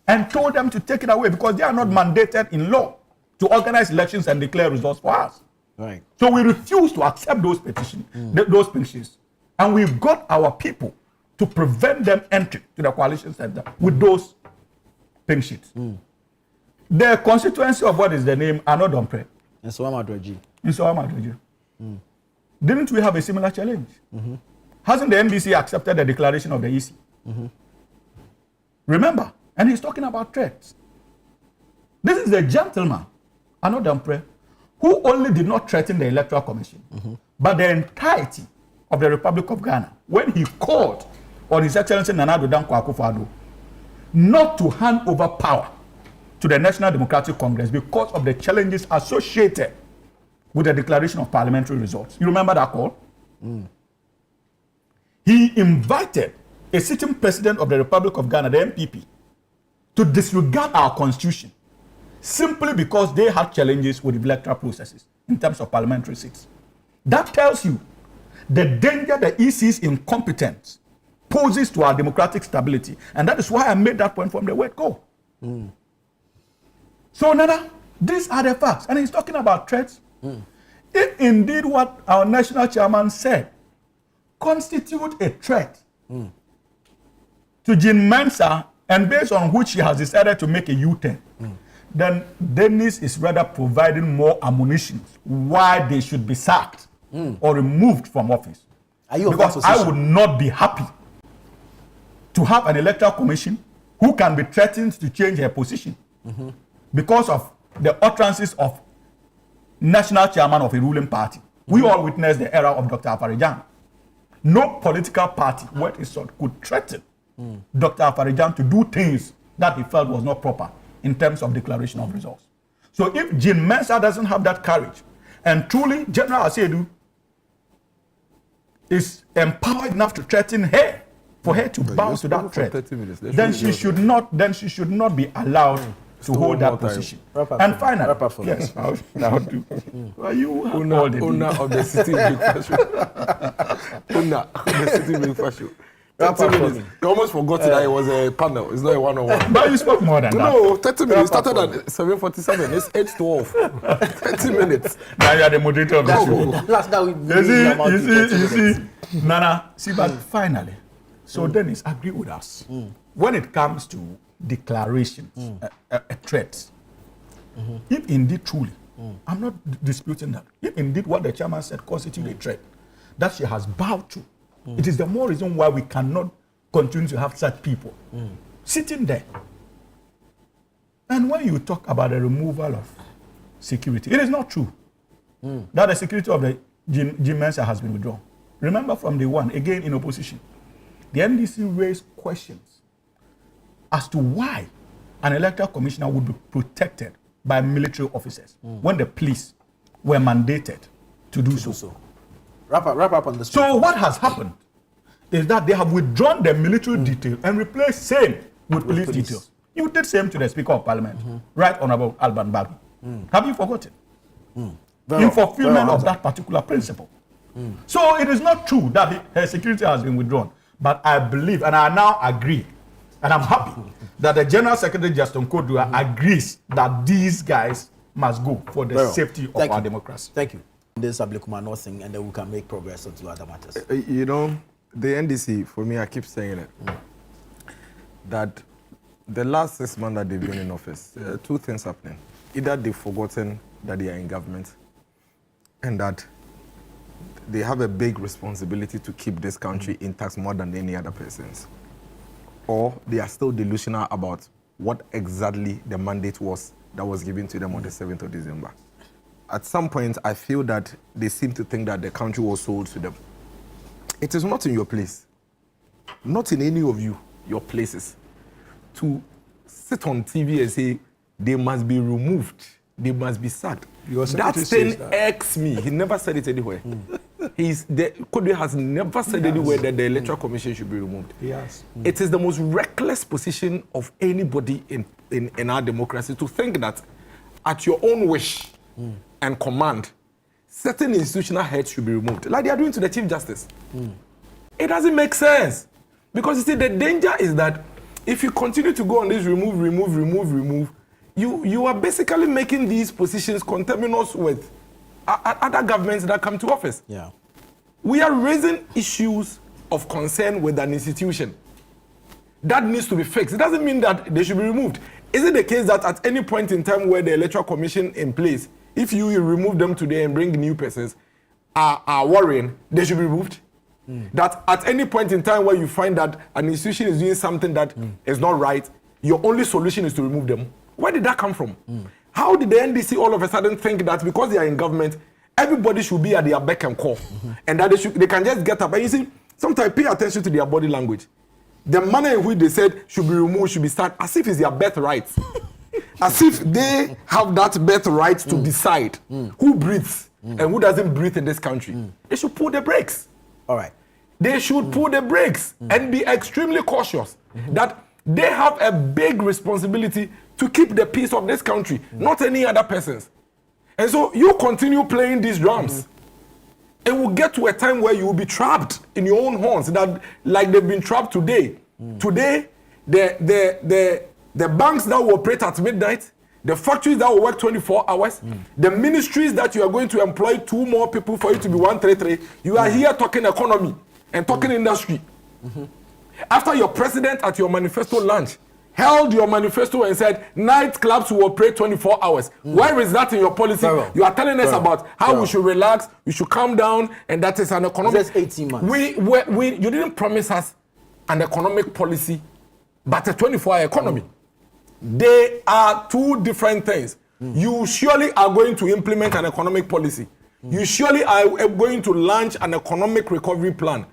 and told them to take it away because they are not mandated in law to organize elections and declare results for us. Right. So we refused to accept those petitions, those pink sheets. And we've got our people to prevent them entry to the coalition center with those pink sheets. The constituency of what is the name Anodompre. And so Amadwaji. Didn't we have a similar challenge? Hasn't the NDC accepted the declaration of the EC? Remember, and he's talking about threats. This is a gentleman, Anodompre, who only did not threaten the Electoral Commission, but the entirety of the Republic of Ghana when he called on His Excellency Nana Addo Dankwa Akufo-Addo not to hand over power to the National Democratic Congress because of the challenges associated with the declaration of parliamentary results. You remember that call? He invited a sitting president of the Republic of Ghana, the MPP, to disregard our constitution simply because they had challenges with the electoral processes in terms of parliamentary seats. That tells you the danger the EC's incompetence poses to our democratic stability. And that is why I made that point from the word go. So, Nana, these are the facts. And he's talking about threats. If indeed what our national chairman said constitute a threat to Jean Mensa, and based on which he has decided to make a U-turn, then Dennis is rather providing more ammunition why they should be sacked or removed from office. Are you because I would not be happy to have an electoral commission who can be threatened to change her position because of the utterances of national chairman of a ruling party. We all witnessed the era of Dr. Afarijan. No political party worth his salt could threaten Dr. Afarijan to do things that he felt was not proper in terms of declaration of results. So if Jean Mensa doesn't have that courage, and truly General Asiedu is empowered enough to threaten her, for her to bow to that threat, then she should not be allowed to hold that position. And finally, yes, I'll do. Are you owner of the city breakfast show? Owner of the city breakfast show. 30 minutes. You almost forgot that it was a panel. It's not a one-on-one. But you spoke more than that. No, 30 minutes. Started at 7:47. It's 8:12. 30 minutes. Now you are the moderator of the show. That's now You see, Nana, see, but finally, so Dennis, agree with us. When it comes to declarations, a threat, if indeed truly, I'm not disputing that, if indeed what the chairman said constitutes a threat that she has bowed to, it is the more reason why we cannot continue to have such people sitting there. And when you talk about the removal of security, it is not true that the security of the Jim Mensah has been withdrawn. Remember from day one, again in opposition, the NDC raised questions as to why an electoral commissioner would be protected by military officers when the police were mandated to do so. Wrap up on this. So what has happened is that they have withdrawn the military detail and replaced same with police details. You did same to the Speaker of Parliament, Right Honorable Alban Babi. Have you forgotten? In fulfillment of that particular principle. So it is not true that her security has been withdrawn, but I believe, and I now agree, and I'm happy that the General Secretary Justin Kodua agrees that these guys must go for the safety of our democracy. Thank you. This Ablikuma nothing, and then we can make progress into other matters. You know, the NDC, for me, I keep saying it, that the last 6 months that they've been in office, two things happening. Either they've forgotten that they are in government and that they have a big responsibility to keep this country intact more than any other persons, or they are still delusional about what exactly the mandate was that was given to them on the 7th of December. At some point, I feel that they seem to think that the country was sold to them. It is not in your place, not in any of your places, to sit on TV and say they must be removed, they must be sacked. That thing irks me. He never said it anywhere. Kodwe has never said anywhere that the Electoral Commission should be removed. Yes. It is the most reckless position of anybody in our democracy to think that at your own wish and command, certain institutional heads should be removed, like they are doing to the Chief Justice. It doesn't make sense. Because you see, the danger is that if you continue to go on this remove, you are basically making these positions conterminous with other governments that come to office. Yeah. We are raising issues of concern with an institution that needs to be fixed. It doesn't mean that they should be removed. Is it the case that at any point in time where the Electoral Commission in place, if you remove them today and bring new persons, are worrying, they should be removed? That at any point in time where you find that an institution is doing something that is not right, your only solution is to remove them? Where did that come from? How did the NDC all of a sudden think that because they are in government, everybody should be at their beck and call, and that they can just get up? And you see, sometimes pay attention to their body language. The manner in which they said should be removed, should be sacked, as if it's their birthright. As if they have that birthright to decide who breathes and who doesn't breathe in this country. They should pull the brakes. All right. They should pull the brakes and be extremely cautious that they have a big responsibility to keep the peace of this country, not any other persons. And so you continue playing these drums. It will get to a time where you will be trapped in your own horns, that like they've been trapped today. Today, the banks that will operate at midnight, the factories that will work 24 hours, the ministries that you are going to employ 2 more people for you to be 133, you are here talking economy and talking industry. After your president at your manifesto launch held your manifesto and said nightclubs will operate 24 hours. Where is that in your policy? You are telling us about how we should relax, we should calm down, and that is an economic... Just 18 months. You didn't promise us an economic policy, but a 24-hour economy. They are two different things. You surely are going to implement an economic policy. You surely are going to launch an economic recovery plan.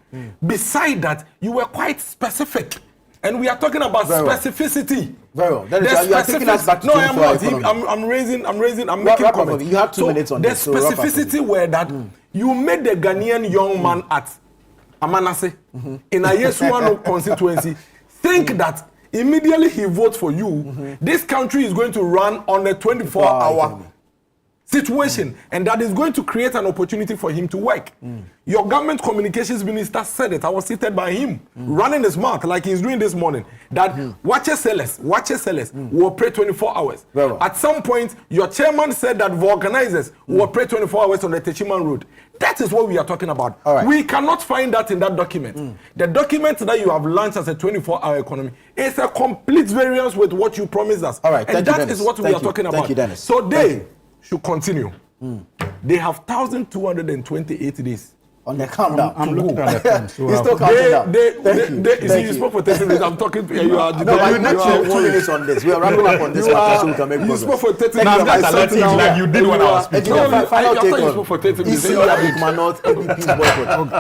Beside that, you were quite specific. And we are talking about specificity. Very well. That is, you are taking us back to I'm not. I'm making comments. You have 2 minutes on this. The specificity were that you made the Ghanaian young man at Amanase in a Yesuano constituency think that immediately he votes for you, this country is going to run on a 24-hour situation, and that is going to create an opportunity for him to work. Your government communications minister said it. I was seated by him, running his mouth like he's doing this morning, that watches sellers will operate 24 hours. Well. At some point, your chairman said that organizers will operate 24 hours on the Techiman Road. That is what we are talking about. Right. We cannot find that in that document. The document that you have launched as a 24-hour economy is a complete variance with what you promised us. All right, and that is what we are talking about. Thank you, Dennis. So they should continue. They have 1,228 days. On the countdown. I'm looking at the time. So He's still counting down. You see, you spoke for 30 minutes. I'm talking to you. You are. No, but you need 2 minutes on this. We are wrapping up on this matter so we can make You progress. spoke for 30 minutes. Now I'm just alerting you like you did when I was speaking. Final take You on spoke for 30 minutes. EC Abik North MPP's boycott.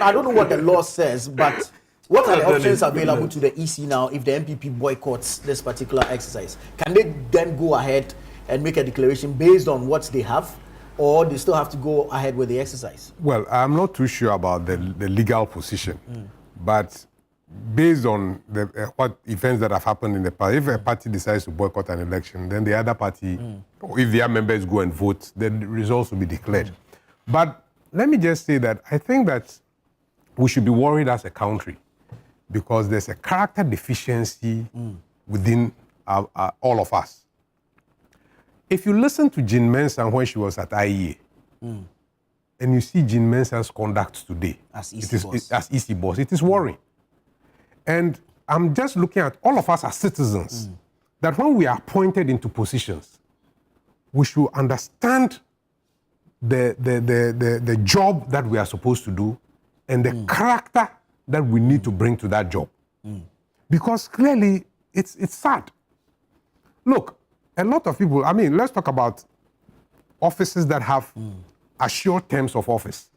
I don't know what the law says, but what are the options available to the EC now if the MPP boycotts this particular exercise? Can they then go ahead and make a declaration based on what they have, or they still have to go ahead with the exercise? Well, I'm not too sure about the legal position, but based on what events that have happened in the past, if a party decides to boycott an election, then the other party, or if their members go and vote, then the results will be declared. But let me just say that I think that we should be worried as a country because there's a character deficiency within all of us. If you listen to Jean Mensah when she was at IEA, and you see Jean Mensah's conduct today As EC boss. as EC boss, it is worrying. And I'm just looking at all of us as citizens, that when we are appointed into positions, we should understand the job that we are supposed to do and the character that we need to bring to that job. Because clearly, it's sad. Look, a lot of people, I mean, let's talk about offices that have assured terms of office.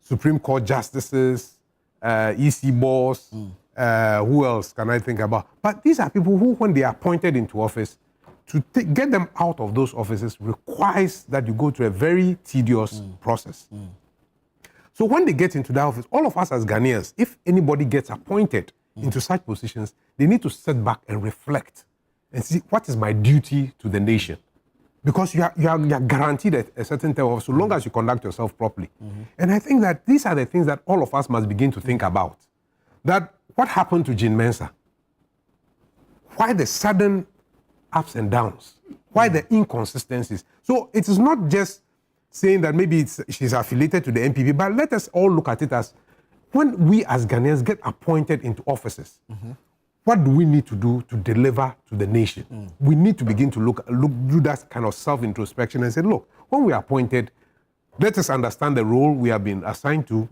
Supreme Court justices, EC boss, who else can I think about? But these are people who, when they are appointed into office, to get them out of those offices requires that you go through a very tedious process. So when they get into that office, all of us as Ghanaians, if anybody gets appointed into such positions, they need to sit back and reflect and see what is my duty to the nation. Because you are guaranteed a certain term of so long as you conduct yourself properly. And I think that these are the things that all of us must begin to think about. That what happened to Jean Mensah? Why the sudden ups and downs? Why the inconsistencies? So it is not just saying that maybe she's affiliated to the MPP, but let us all look at it as when we as Ghanaians get appointed into offices, what do we need to do to deliver to the nation? We need to begin to do that kind of self-introspection and say, look, when we are appointed, let us understand the role we have been assigned to,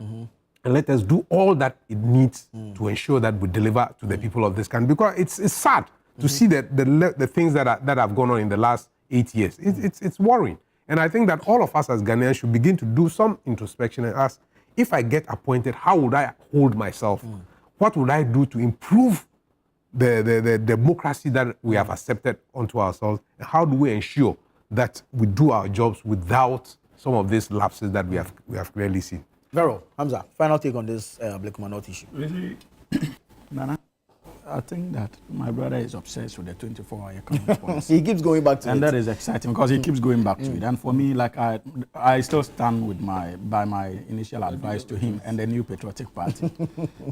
and let us do all that it needs to ensure that we deliver to the people of this country. Because it's sad to see the things that have gone on in the last 8 years. It's worrying. And I think that all of us as Ghanaians should begin to do some introspection and ask, if I get appointed, how would I hold myself? What would I do to improve the democracy that we have accepted onto ourselves? And how do we ensure that we do our jobs without some of these lapses that we have clearly seen? Vero, Hamza, final take on this Blakema North issue. Really, Nana, I think that my brother is obsessed with the 24-hour economic policy. He keeps going back to it. And that is exciting because he keeps going back to it. And for me, like I still stand with by my initial advice to him and the New Patriotic Party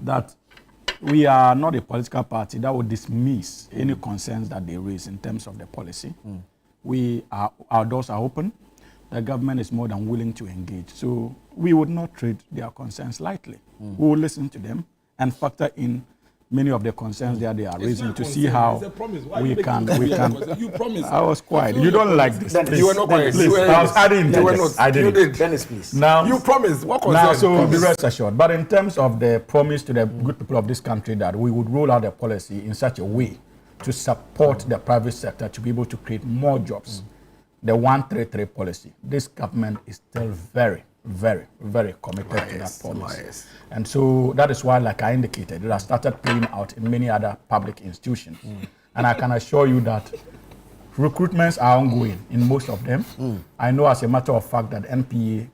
that we are not a political party that would dismiss any concerns that they raise in terms of the policy. Our doors are open. The government is more than willing to engage. So we would not treat their concerns lightly. We will listen to them and factor in many of the concerns that they are raising to see how we can. You promised. I was quiet. You don't like this. Dennis, You were not quiet. Please, I was adding to this. I didn't. Dennis, please. Now, You promised. What concern? now, so be rest assured. But in terms of the promise to the good people of this country that we would roll out a policy in such a way to support the private sector to be able to create more jobs, the 133 policy, this government is still very, very, very committed to that policy. And so that is why, like I indicated, it has started playing out in many other public institutions. And I can assure you that recruitments are ongoing in most of them. I know as a matter of fact that NPA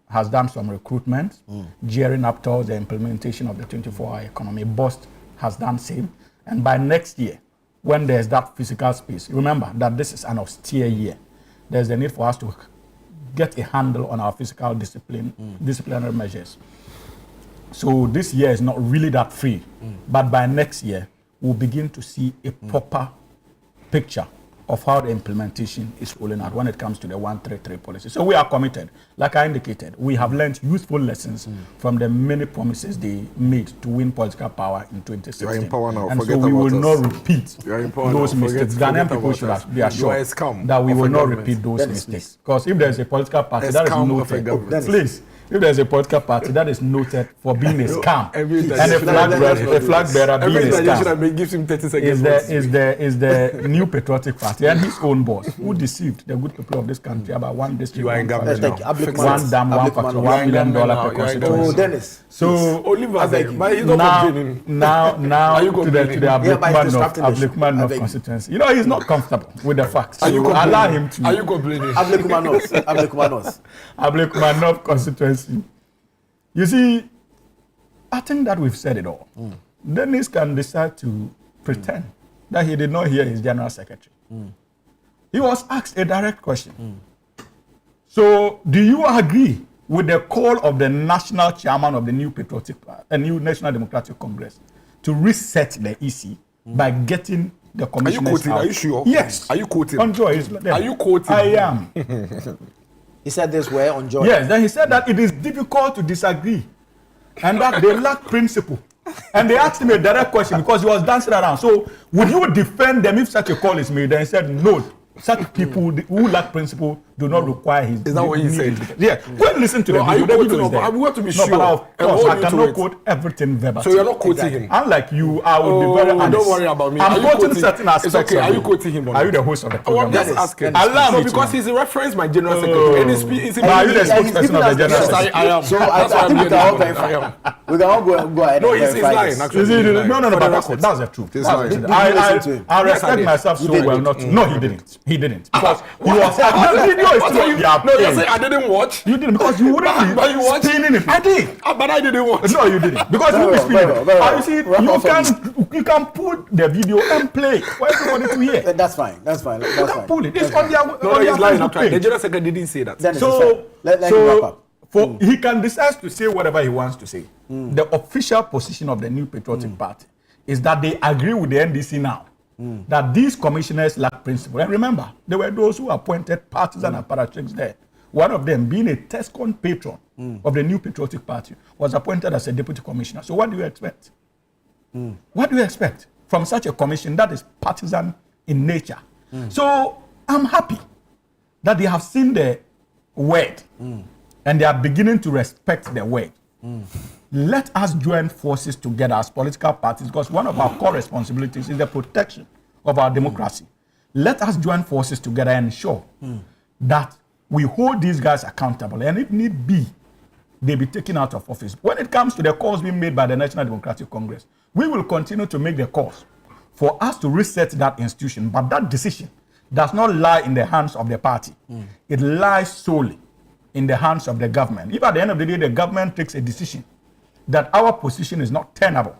has done some recruitment, gearing up towards the implementation of the 24-hour economy. BOST has done same. And by next year, when there's that physical space, remember that this is an austere year. there's a need for us to get a handle on our fiscal disciplinary measures. So this year is not really that free, but by next year, we'll begin to see a proper picture of how the implementation is rolling out when it comes to the 133 policy. So we are committed. Like I indicated, we have learned useful lessons from the many promises they made to win political power in 2016. You are in power now. And Forget so we about will us. not repeat those mistakes. Ghanaian people should be assured that we will not repeat those mistakes. Because if there is a political party that is noted, please, if there's a political party that is noted for being a scam, and a flag bearer being a scam, gives him 30 seconds. Is the New Patriotic Party and his own boss who deceived the good people of this country about one district, one dam, one factory, $1 million per constituency. Oh, Dennis. So now to the Ablikman of constituency. You know, he's not comfortable with the facts. So allow him to. Are you complaining? Ablikman constituency. You see, I think that we've said it all. Dennis can decide to pretend that he did not hear his general secretary. He was asked a direct question. So, do you agree with the call of the national chairman of the New National Democratic Congress to reset the EC by getting the commissioners out? Are you sure? Yes. Are you quoting? On Joy. Are you quoting? I am. He said this way on Joy. Yes, then he said that it is difficult to disagree and that they lack principle. And they asked him a direct question because he was dancing around. So, would you defend them if such a call is made? Then he said, no. Such people who lack principle do not require his. Is that what he said? Yeah. Go and listen to the video. The video is there. We want to be sure. But of course, I cannot quote everything verbatim. So you're not quoting him? Unlike you, I will be very honest. Don't worry about me. I'm quoting certain aspects. It's okay. Are you quoting him? Are you the host of the program? I'm just asking. Allow me because he's referencing my general secretary. And he's are you the spokesperson of the general secretary? I am. So I think we can all verify. We can all go ahead. No, he's lying. Actually, no. But that's the truth. I respect myself so well. Not to. No, he didn't. He didn't. Because he was. The video is still. No, you say I didn't watch. You didn't because you wouldn't be spinning it. I did. But I didn't watch. No, you didn't. Because you be spinning it. You can put the video and play for everybody to hear. That's fine. That's fine. You can pull it. It's on their Facebook page. The general secretary didn't say that. So let him wrap up. He can decide to say whatever he wants to say. The official position of the New Patriotic Party is that they agree with the NDC now. That these commissioners lack principle. And remember, there were those who appointed partisan apparatchiks there. One of them, being a Tescon patron of the New Patriotic Party, was appointed as a deputy commissioner. So what do you expect? What do you expect from such a commission that is partisan in nature? So I'm happy that they have seen the word and they are beginning to respect the word. Let us join forces together as political parties because one of our core responsibilities is the protection of our democracy. Let us join forces together and ensure that we hold these guys accountable and if need be, they be taken out of office. When it comes to the calls being made by the National Democratic Congress, we will continue to make the calls for us to reset that institution, but that decision does not lie in the hands of the party. It lies solely in the hands of the government. If at the end of the day, the government takes a decision that our position is not tenable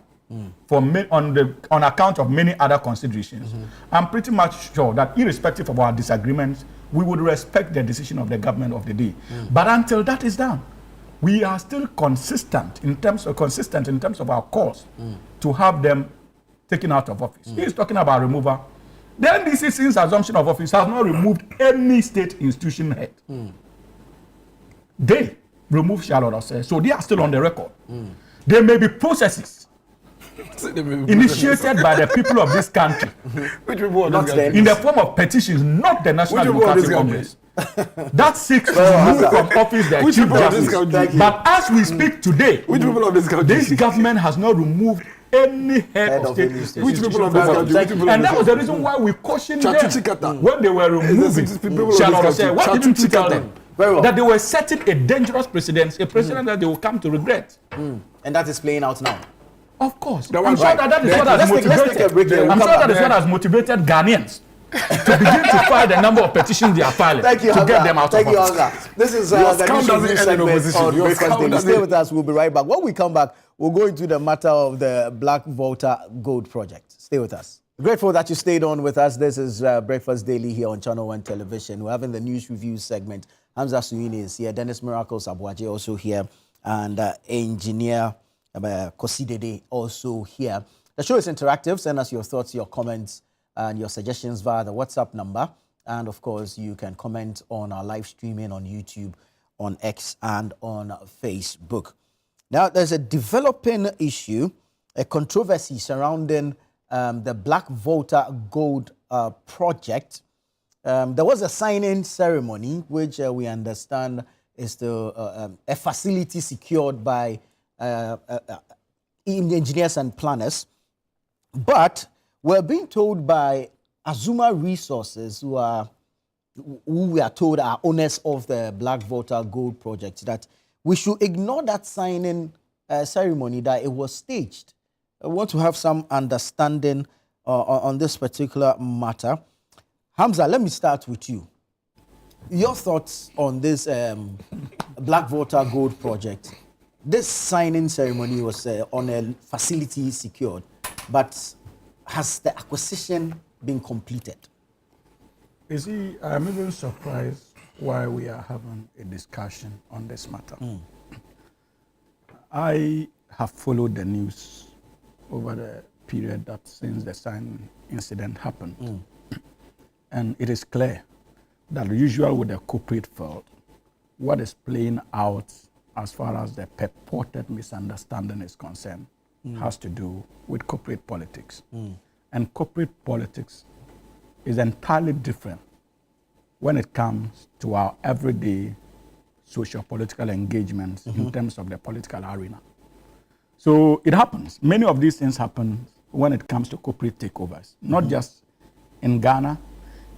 on account of many other considerations, I'm pretty much sure that irrespective of our disagreements, we would respect the decision of the government of the day. But until that is done, we are still consistent in terms of our calls to have them taken out of office. He is talking about removal. The NDC, since assumption of office, has not removed any state institution head. They remove Charlotte Osei, so they are still on the record. There may be processes initiated by the people of this country Which people are not in the form of petitions, not the National Democratic Congress. That seeks to remove from office the chief justice. But as we speak today, Which people of this country? this government has not removed any head of state institution. Which people of this country? And that was the reason why we cautioned them when they were removing Charlotte Osei. What didn't you tell them? That they were setting a dangerous precedent, a precedent that they will come to regret. And that is playing out now. Of course. I'm sure that is what has motivated. I'm sure that is what has motivated Ghanaians to begin to file the number of petitions they are filing to get them out of office. This is the news segment on Breakfast Daily. Stay with us. We'll be right back. When we come back, we'll go into the matter of the Black Volta Gold Project. Stay with us. Grateful that you stayed on with us. This is Breakfast Daily here on ChannelOne Television. We're having the news review segment. Hamza Suhuyini is here. Dennis Miracles Aboagye also here. And engineer Kosidede also here. The show is interactive. Send us your thoughts, your comments, and your suggestions via the WhatsApp number. And of course, you can comment on our live streaming on YouTube, on X, and on Facebook. Now, there's a developing issue, a controversy surrounding the Black Volta Gold project. There was a signing ceremony, which we understand is a facility secured by engineers and planners. But we're being told by Azuma Resources, who we are told are owners of the Black Volta Gold project, that we should ignore that signing ceremony, that it was staged. I want to have some understanding on this particular matter. Hamza, let me start with you. Your thoughts on this Black Volta Gold project. This signing ceremony was on a facility secured, but has the acquisition been completed? You see, I'm even surprised why we are having a discussion on this matter. I have followed the news over the period that since the signing incident happened. And it is clear that usual with the corporate field, what is playing out as far as the purported misunderstanding is concerned has to do with corporate politics. And corporate politics is entirely different when it comes to our everyday socio-political engagements in terms of the political arena. So it happens. Many of these things happen when it comes to corporate takeovers, not just in Ghana.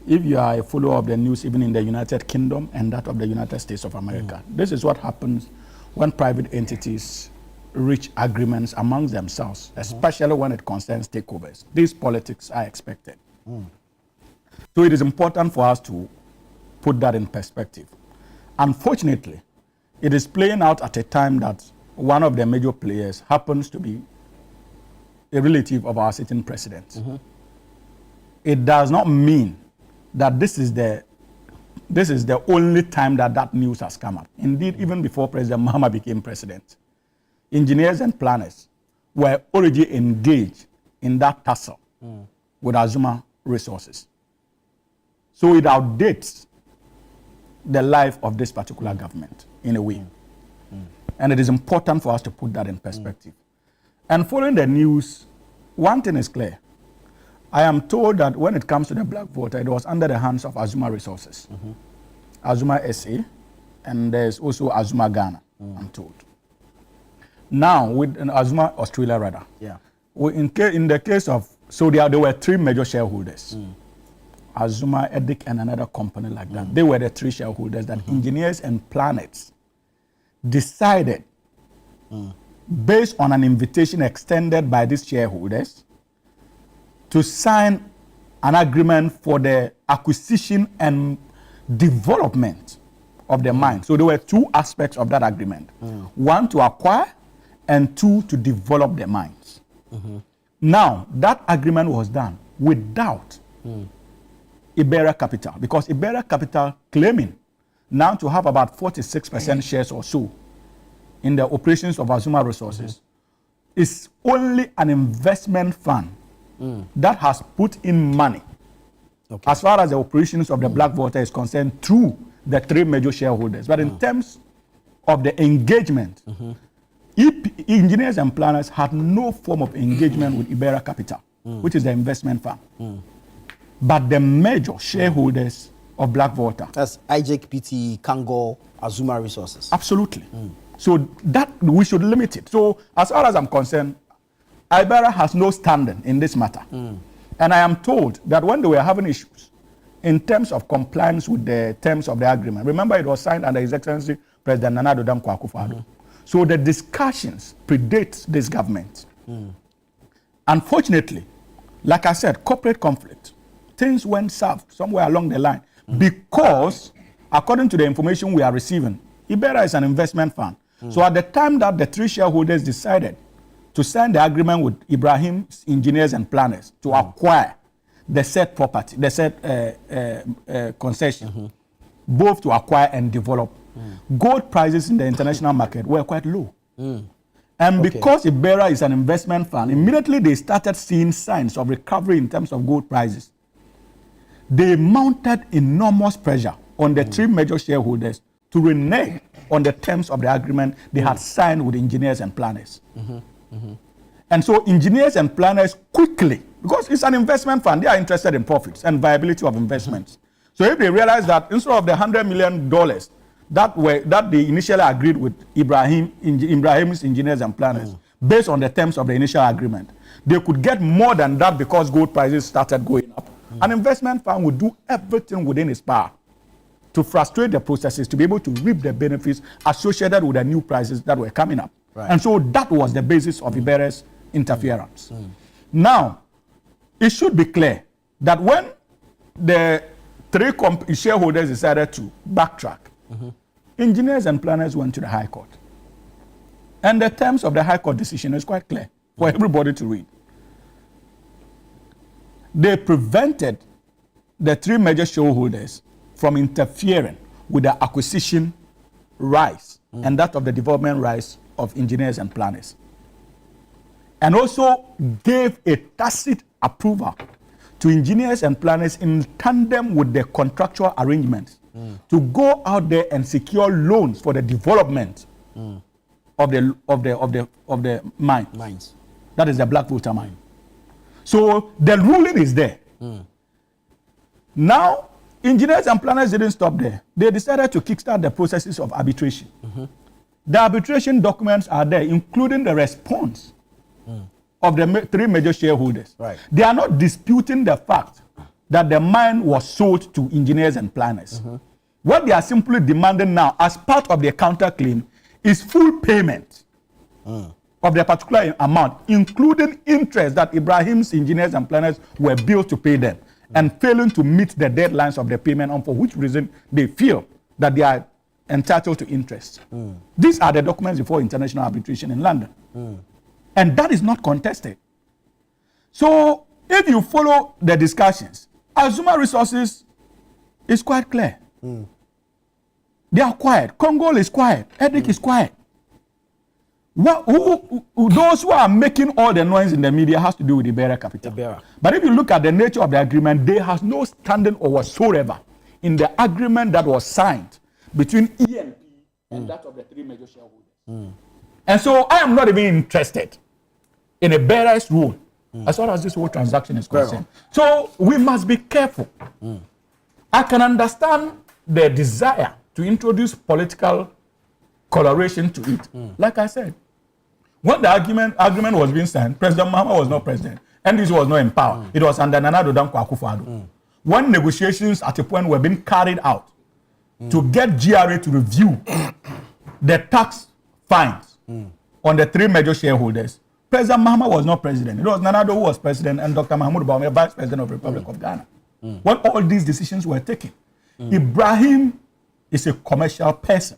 If you are a follower of the news, even in the United Kingdom and that of the United States of America, this is what happens when private entities reach agreements amongst themselves, especially when it concerns takeovers. These politics are expected. So it is important for us to put that in perspective. Unfortunately, it is playing out at a time that one of the major players happens to be a relative of our sitting president. It does not mean that this is the only time that news has come up. Indeed, even before President Mahama became president, engineers and planners were already engaged in that tussle with Azuma Resources. So it outdates the life of this particular government in a way. And it is important for us to put that in perspective. And following the news, one thing is clear. I am told that when it comes to the Black Volta, it was under the hands of Azuma Resources, Azuma SA, and there's also Azuma Ghana, I'm told. Now, with Azuma Australia, rather, in the case of, so there were three major shareholders, Azuma, Edic, and another company like that. They were the three shareholders that engineers and planners decided, based on an invitation extended by these shareholders, to sign an agreement for the acquisition and development of the mine. So there were two aspects of that agreement. One, to acquire, and two, to develop the mines. Now, that agreement was done without Iberia Capital, because Iberia Capital claiming now to have about 46% shares or so in the operations of Azuma Resources is only an investment fund that has put in money as far as the operations of the Black Volta is concerned through the three major shareholders. But in terms of the engagement, engineers and planners had no form of engagement with Iberia Capital, which is the investment fund. But the major shareholders of Black Volta. That's IJPT, Kango, Azuma Resources. Absolutely. So that we should limit it. So as far as I'm concerned, Iberia has no standing in this matter. And I am told that when they were having issues in terms of compliance with the terms of the agreement, remember it was signed under His Excellency President Nana Addo Dankwa Akufo-Addo. So the discussions predate this government. Unfortunately, like I said, corporate conflict, things went south somewhere along the line because, according to the information we are receiving, Iberia is an investment fund. So at the time that the three shareholders decided to sign the agreement with Ibrahim's engineers and planners to acquire the said property, the said concession, both to acquire and develop. Gold prices in the international market were quite low. And because Iberra is an investment fund, immediately they started seeing signs of recovery in terms of gold prices. They mounted enormous pressure on the three major shareholders to renege on the terms of the agreement they had signed with engineers and planners. And so engineers and planners quickly, because it's an investment fund, they are interested in profits and viability of investments. So if they realize that instead of the $100 million that they initially agreed with Ibrahim's engineers and planners, based on the terms of the initial agreement, they could get more than that because gold prices started going up. An investment fund would do everything within its power to frustrate the processes, to be able to reap the benefits associated with the new prices that were coming up. And so that was the basis of Iberra's interference. Now, it should be clear that when the three shareholders decided to backtrack, engineers and planners went to the High Court. And the terms of the High Court decision is quite clear for everybody to read. They prevented the three major shareholders from interfering with the acquisition rights and that of the development rights of engineers and planners. And also gave a tacit approval to engineers and planners in tandem with the contractual arrangements to go out there and secure loans for the development of the mines. That is the Blackwater mine. So the ruling is there. Now, engineers and planners didn't stop there. They decided to kickstart the processes of arbitration. The arbitration documents are there, including the response of the three major shareholders. They are not disputing the fact that the mine was sold to engineers and planners. What they are simply demanding now, as part of their counterclaim, is full payment of the particular amount, including interest that Ibrahim's engineers and planners were billed to pay them, and failing to meet the deadlines of the payment, and for which reason they feel that they are entitled to interest. These are the documents before international arbitration in London. And that is not contested. So if you follow the discussions, Azuma Resources is quite clear. They are quiet. Congo is quiet. Edic is quiet. Those who are making all the noise in the media has to do with the Iberra Capital. But if you look at the nature of the agreement, they have no standing or whatsoever in the agreement that was signed between ENP and that of the three major shareholders. And so I am not even interested in a Iberra's rule as far as this whole transaction is concerned. So we must be careful. I can understand the desire to introduce political coloration to it. Like I said, when the agreement was being signed, President Mahama was not president, and this was not in power. It was under Nana Addo Dankwa Akufo-Addo. When negotiations at a point were being carried out to get GRA to review the tax fines on the three major shareholders, President Mahama was not president. It was Nana Addo who was president, and Dr. Mahmoud Bawumia, vice president of the Republic of Ghana. When all these decisions were taken, Ibrahim is a commercial person.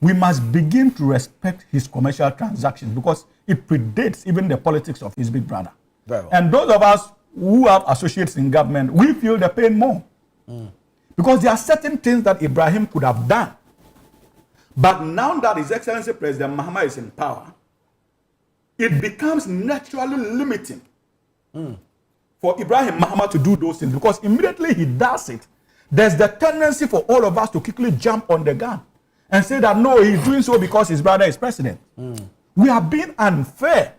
We must begin to respect his commercial transactions because it predates even the politics of his big brother. And those of us who have associates in government, we feel the pain more. Because there are certain things that Ibrahim could have done. But now that His Excellency President Mahama is in power, it becomes naturally limiting for Ibrahim Mahama to do those things, because immediately he does it, there's the tendency for all of us to quickly jump on the gun and say that no, he's doing so because his brother is president. We are being unfair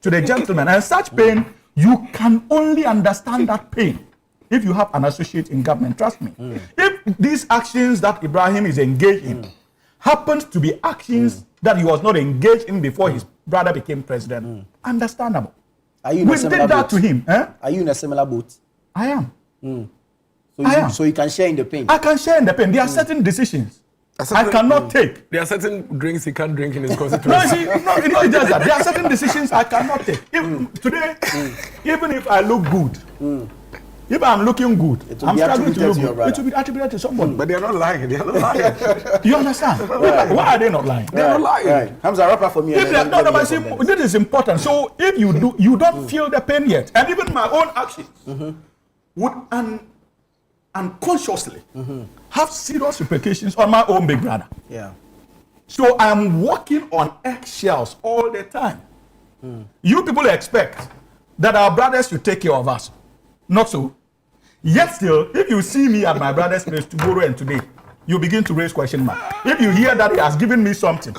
to the gentleman, and such pain, you can only understand that pain if you have an associate in government. Trust me. If these actions that Ibrahim is engaged in happens to be actions that he was not engaged in before his brother became president, understandable. Are you in we a similar did that boat? to him. Are you in a similar boat? I am. So you can share in the pain. I can share in the pain. There are certain decisions I cannot take. There are certain drinks he can't drink in his constituency. No, it does that. There are certain decisions I cannot take. Today, even if I look good, If I'm looking good, I'm struggling to look good. It It will be attributed to somebody. But they're not lying. They're not lying. You understand? Why are they not lying? They're not lying. Right. Hamza, wrap up for me. If this is important. So if you don't feel the pain yet, and even my own actions would unconsciously have serious repercussions on my own big brother. Yeah. So I'm walking on eggshells all the time. You people expect that our brothers should take care of us. Not so. Yet still, if you see me at my brother's place tomorrow and today, you begin to raise question mark. If you hear that he has given me something,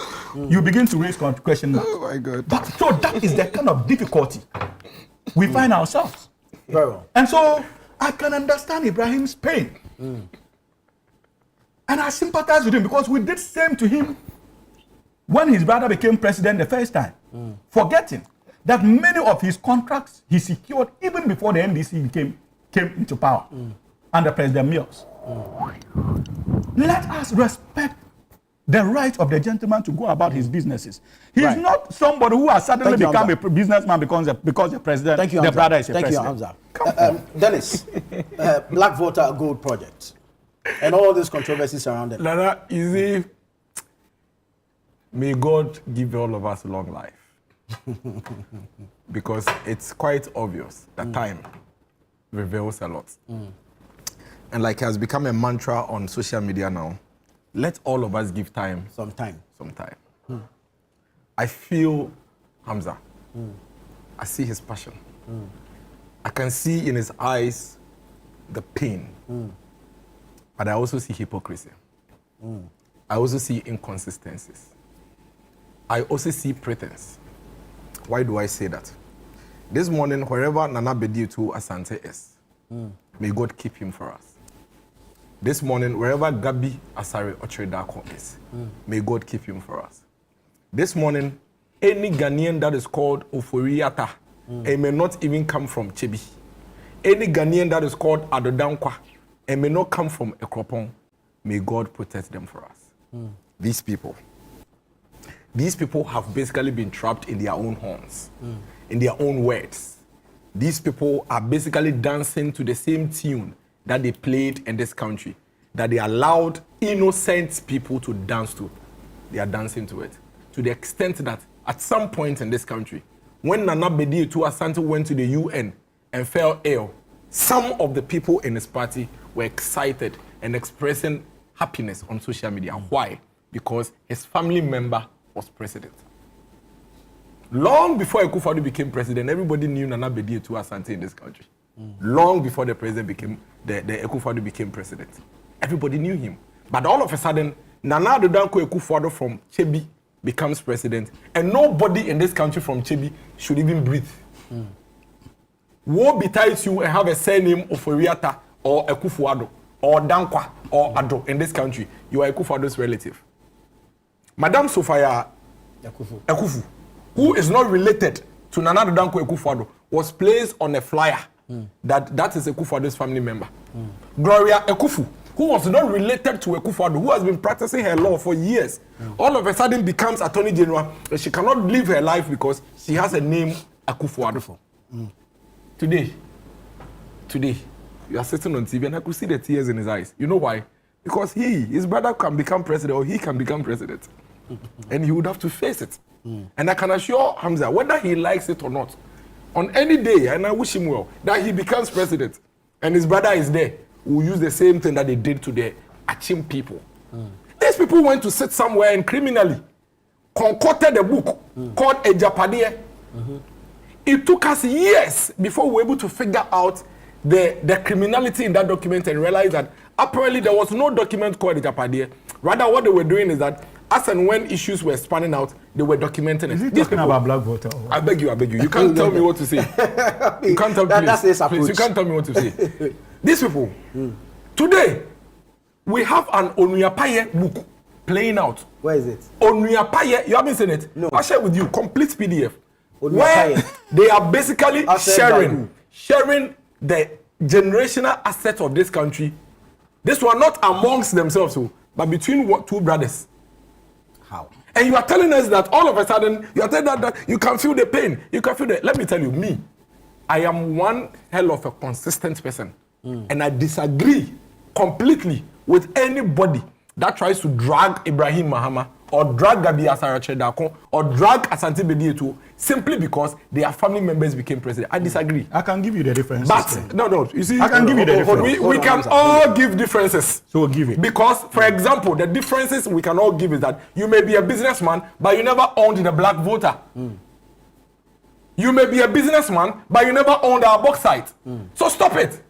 you begin to raise question mark. Oh my God. But so that is the kind of difficulty we find ourselves. Very well. And so I can understand Ibrahim's pain. And I sympathize with him because we did same to him when his brother became president the first time. Forgetting that many of his contracts he secured even before the NDC came into power under President Mills. Let us respect the right of the gentleman to go about his businesses. He's not somebody who has suddenly become a businessman because the president, Thank you, the Hamza. brother is a Thank president. you, Hamza. Dennis, Black Voter Gold Project, and all these controversies around it. Nana, easy. May God give all of us long life. Because it's quite obvious that time reveals a lot. And like it has become a mantra on social media now, let all of us give time. Some time. I feel Hamza. I see his passion. I can see in his eyes the pain. But I also see hypocrisy. I also see inconsistencies. I also see pretense. Why do I say that? This morning, wherever Nana Bediatu Asante is, may God keep him for us. This morning, wherever Gabi Asare Ochredako is, may God keep him for us. This morning, any Ghanaian that is called Oforiata, it may not even come from Chebi. Any Ghanaian that is called Adodankwa, it may not come from Ekropon. May God protect them for us. These people have basically been trapped in their own horns, in their own words. These people are basically dancing to the same tune that they played in this country, that they allowed innocent people to dance to. They are dancing to it. To the extent that at some point in this country, when Nana Bediatu Asante went to the UN and fell ill, some of the people in his party were excited and expressing happiness on social media. Why? Because his family member was president. Long before Akufo-Addo became president, everybody knew Nana Bediatu Asante in this country. Long before the president became, the Akufo-Addo became president. Everybody knew him. But all of a sudden, Nana Adodankwa Akufo-Addo from Chebi becomes president, and nobody in this country from Chebi should even breathe. Woe betides you and have a surname of Oriata or Akufo-Addo or Dankwa or Addo in this country. You are Akufo-Addo's relative. Madam Sophia Akufu, who is not related to Nana Adodankwa Akufo-Addo, was placed on a flyer that is Akufo-Addo's family member. Gloria Akufu, who was not related to Akufo-Addo, who has been practicing her law for years, all of a sudden becomes Attorney General, and she cannot live her life because she has a name Akufo-Addo. Today, you are sitting on TV and I could see the tears in his eyes. You know why? Because his brother can become president, or he can become president. And he would have to face it. And I can assure Hamza, whether he likes it or not, on any day, and I wish him well, that he becomes president and his brother is there, will use the same thing that they did to the Achim people. These people went to sit somewhere and criminally concocted a book called Ejapade. It took us years before we were able to figure out the criminality in that document and realize that apparently there was no document called Ejapade. Rather, what they were doing is that as and when issues were spanning out, they were documenting it. Is he talking about black voter? I beg you. You can't tell me what to say. You can't tell me, please, you can't tell me what to say. These people, today, we have an Onuapaye book playing out. Where is it? Onuapaye, you haven't seen it? No. I'll share with you, complete PDF. Onuapaye. Where they are basically sharing the generational assets of this country. This one not amongst themselves, but between two brothers. How? And you are telling us that all of a sudden, you are telling us that you can feel the pain. You can feel the... Let me tell you, me, I am one hell of a consistent person And I disagree completely with anybody that tries to drag Ibrahim Mahama or drag Gabi Asarache Dako or drag Asante Bedietu simply because their family members became president. I disagree. I can give you the differences. But no, you see, I can give you the differences. We can all give differences. So give it. Because, for example, the differences we can all give is that you may be a businessman, but you never owned the black voter. You may be a businessman, but you never owned our bauxite. So stop it.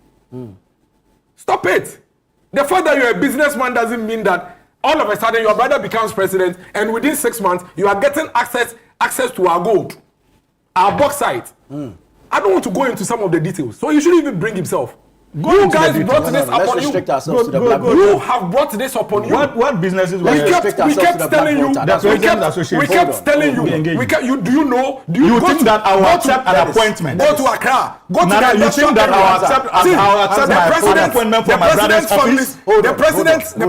Stop it. The fact that you're a businessman doesn't mean that all of a sudden your brother becomes president and within 6 months you are getting access to our gold, our bauxite. I don't want to go into some of the details. So you shouldn't even bring himself. You guys brought this upon you. You have brought this upon you. What businesses? We kept telling you. We kept telling you. Do you know? Do you think that I will accept an appointment? Go to Accra. Go to the you think that I will accept my appointment from my brother's office? The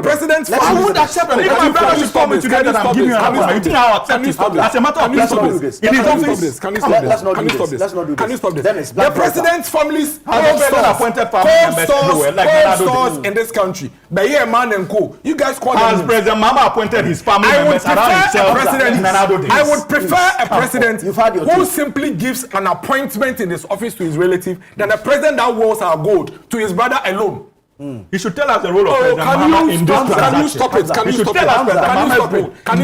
president's family. I would accept it. If my brother should call me today that I'm giving you an appointment, you think I will accept it? As a matter of principle. Can you stop this? Can you stop this? The president's family's stores in this country. But yeah, man and co. You guys call them. As President Mahama appointed his family members around himself. I would prefer a president who simply gives an appointment in his office to his relative than a president that wears our gold to his brother alone. He should tell us the role of President Mahama in this transaction. Can you stop it? Can you stop it? Can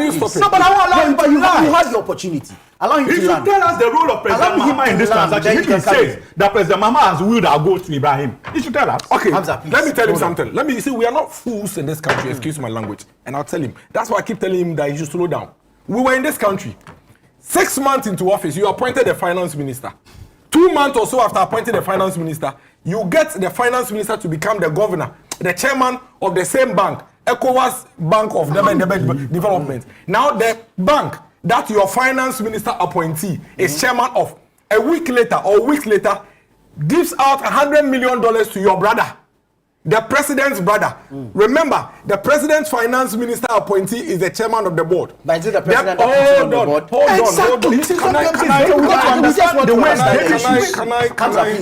you stop it? No, but I won't allow him to lie. You had the opportunity. Allow him He to should land. tell us the role of President Mahama in this transaction. If he says that President Mahama has willed our gold to Ibrahim, he should tell us. Okay, Hamza, let me tell him something. You see, we are not fools in this country, excuse my language. And I'll tell him. That's why I keep telling him that he should slow down. We were in this country. 6 months into office, you appointed the finance minister. 2 months or so after appointing the finance minister, you get the finance minister to become the governor, the chairman of the same bank, ECOWAS Bank of Development. Now the bank that your finance minister appointee is chairman of, a week later, gives out $100 million to your brother, the president's brother. Remember, the president's finance minister appointee is the chairman of the board. But is it the president that on the board? Hold on.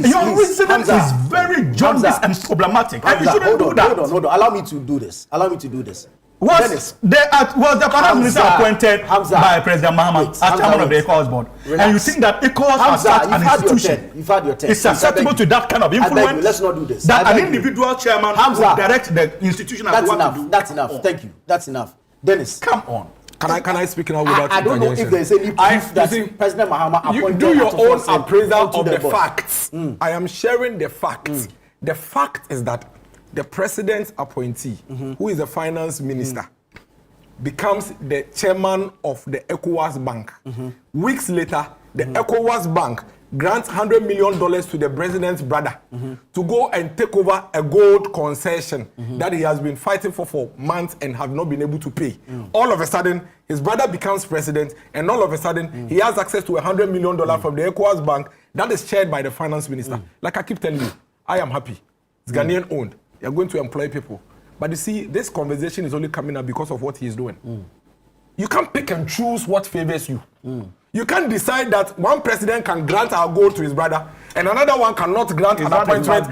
Your reasoning is very jaundiced and problematic. Hold on. Allow me to do this. Was the finance minister appointed by President Mahama as chairman of the ECOWAS board? And you think that ECOWAS as such an institution is susceptible to that kind of influence? Let's not do this. That an individual chairman will direct the institution as what to do. That's enough. Thank you. That's enough. Dennis, come on. Can I speak now without I don't know if there is any proof that President Mahama appointed. You do your own appraisal of the facts. I am sharing the facts. The fact is that the president's appointee, who is the finance minister, becomes the chairman of the ECOWAS Bank. Weeks later, the ECOWAS Bank grants $100 million to the president's brother to go and take over a gold concession that he has been fighting for months and have not been able to pay. All of a sudden, his brother becomes president, and all of a sudden, he has access to $100 million from the ECOWAS Bank that is chaired by the finance minister. Like I keep telling you, I am happy. It's Ghanaian owned. You're going to employ people. But you see, this conversation is only coming up because of what he's doing. You can't pick and choose what favors you. You can't decide that one president can grant our gold to his brother and another one cannot grant an appointment.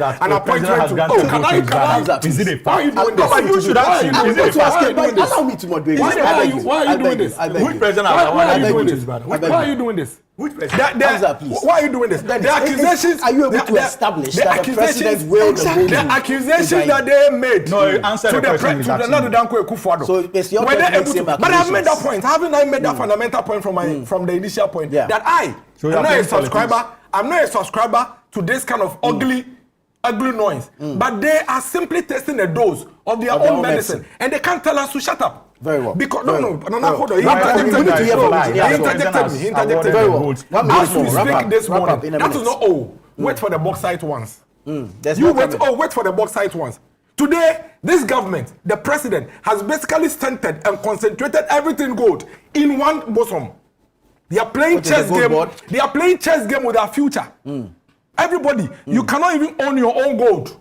Is it a fact? Why are you doing this? You should ask him. Is it a fact? Allow me to moderate. Why are you doing this? Which president? Why are you doing this? Why are you doing this? Which president? Why are you doing this? The accusations. Are you able to establish that the president will the accusations that they made to the president? So it's your question. But I've made that point. Haven't I made that fundamental point from the initial point that I'm not a subscriber. I'm not a subscriber to this kind of ugly noise. But they are simply testing the dose of their own medicine, and they can't tell us to shut up. Very well. Because hold on. He interjected me. Very well. As we speak this morning, that is not wait for the bauxite ones. Wait for the bauxite ones. Today, this government, the president, has basically centered and concentrated everything gold in one bosom. They are playing chess game. They are playing chess game with our future. Everybody, you cannot even own your own gold.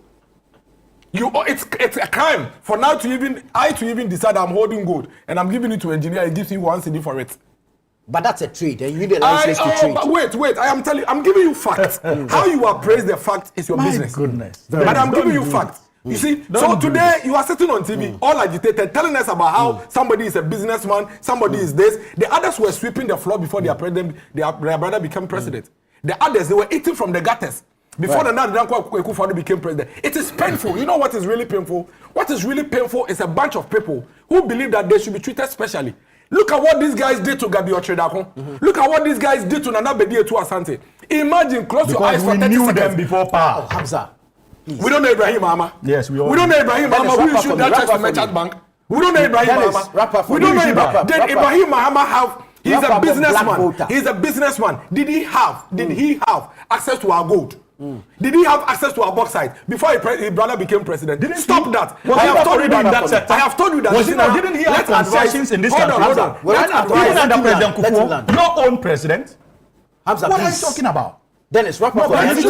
It's a crime for now to even decide I'm holding gold and I'm giving it to engineer. He gives me 1 cedi for it. But that's a trade, and you need a license to trade. But wait, I am telling you, I'm giving you facts. How you appraise the fact is your business. Goodness. But I'm giving you facts. You see, so today you are sitting on TV, all agitated, telling us about how somebody is a businessman, somebody is this. The others were sweeping the floor before their brother became president. The others, they were eating from the gutters before the Nana Akufo-Addo became president. It is painful. You know what is really painful? What is really painful is a bunch of people who believe that they should be treated specially. Look at what these guys did to Gabi Ochredakun. Look at what these guys did to Nana Bedi Etu Asante. Imagine, close your eyes for 30 seconds. We knew them before power. Hamza. Please. We don't know Ibrahim Mahama. Yes, we don't know Ibrahim Mahama who issued that check to Merchant Bank. We don't know Ibrahim Mahama. We don't know Ibrahim. Did Ibrahim Mahama have? He's a businessman. He's a businessman. Did he have access to our gold? Did he have access to our bauxite before his brother became president? Stop that. I have told you that. I have told you that. Didn't he have concessions in this country? Hold on. Even under President Kufuor, your own president. Hamza, what are you talking about? Dennis, wrap up. Let's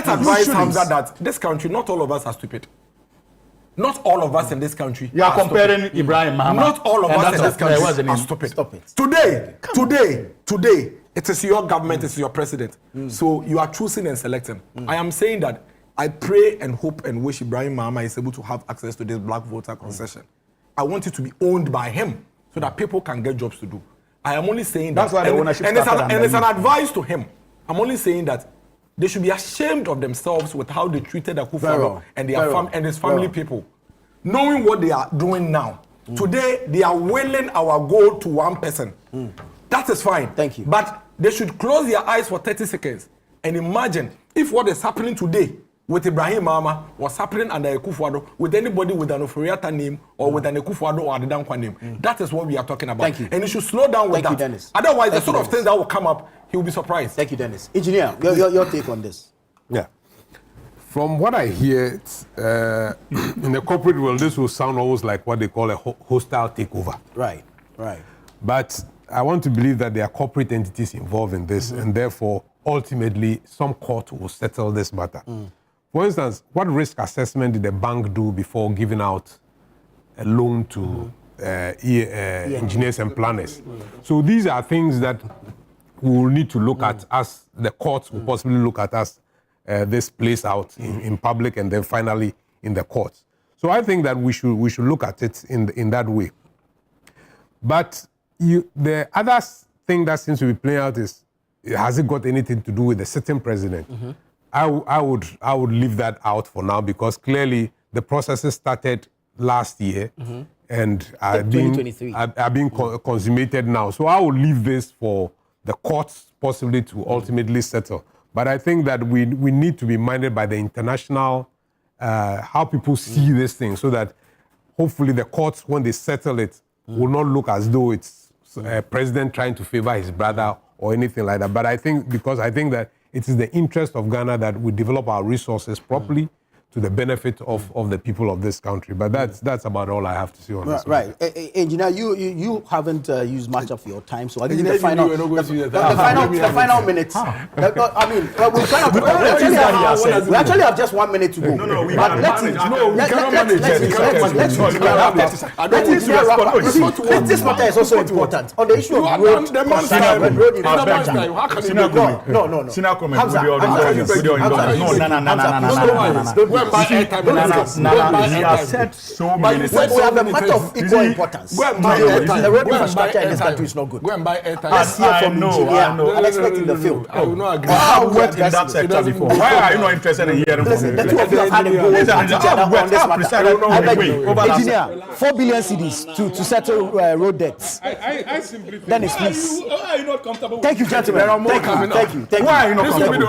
advise Hamza that this country, not all of us are stupid. Not all of us in this country. You are comparing Ibrahim Mahama. Not all of us in this country are stupid. Stop it. Today, it is your government, it is your president. So you are choosing and selecting. I am saying that I pray and hope and wish Ibrahim Mahama is able to have access to this black voter concession. I want it to be owned by him so that people can get jobs to do. I am only saying that. That's why the ownership it's an advice to him. I'm only saying that they should be ashamed of themselves with how they treated Akufo-Addo and his family people. Knowing what they are doing now. Today, they are willing our goal to one person. That is fine. Thank you. But they should close their eyes for 30 seconds and imagine if what is happening today with Ibrahim Mahama was happening under Akufo-Addo with anybody with an Oforiatta name or with an Akufo-Addo or Adedankwa name. That is what we are talking about. Thank you. And you should slow down with Thank you, that. Dennis. Otherwise, Thank the sort you, of things that will come up, he will be surprised. Thank you, Dennis. Engineer, your take on this. Yeah. From what I hear, in the corporate world, this will sound almost like what they call a hostile takeover. Right. But I want to believe that there are corporate entities involved in this, and therefore, ultimately, some court will settle this matter. For instance, what risk assessment did the bank do before giving out a loan to engineers and planners? So these are things that we will need to look at as the courts will possibly look at as this plays out in public and then finally in the courts. So I think that we should look at it in that way. But the other thing that seems to be playing out is, has it got anything to do with the sitting president? I would leave that out for now because clearly the processes started last year and are being consummated now. So I will leave this for the courts possibly to ultimately settle. But I think that we need to be minded by the international, how people see this thing so that hopefully the courts, when they settle it, will not look as though it's a president trying to favor his brother or anything like that. But I think that it is the interest of Ghana that we develop our resources properly to the benefit of the people of this country. But that's about all I have to say on this. Right. Engineer, you haven't used much of your time, so I give you the final minutes. We actually have just 1 minute to go. No, we cannot manage it. This matter is also important. On the issue of road infrastructure. He has said so many things. We have a matter of equal importance. The road infrastructure in this country is not good. Go and buy airtime. Let's hear from engineer. I'm expecting the field. I will not agree. I have worked in that sector before. Why are you not interested in hearing from me? The two of you have had a go at each other on this matter. Engineer, 4 billion cedis to settle road debts. I simply think. Dennis, please. Why are you not comfortable? Thank you, gentlemen. Thank you. Why are you not comfortable?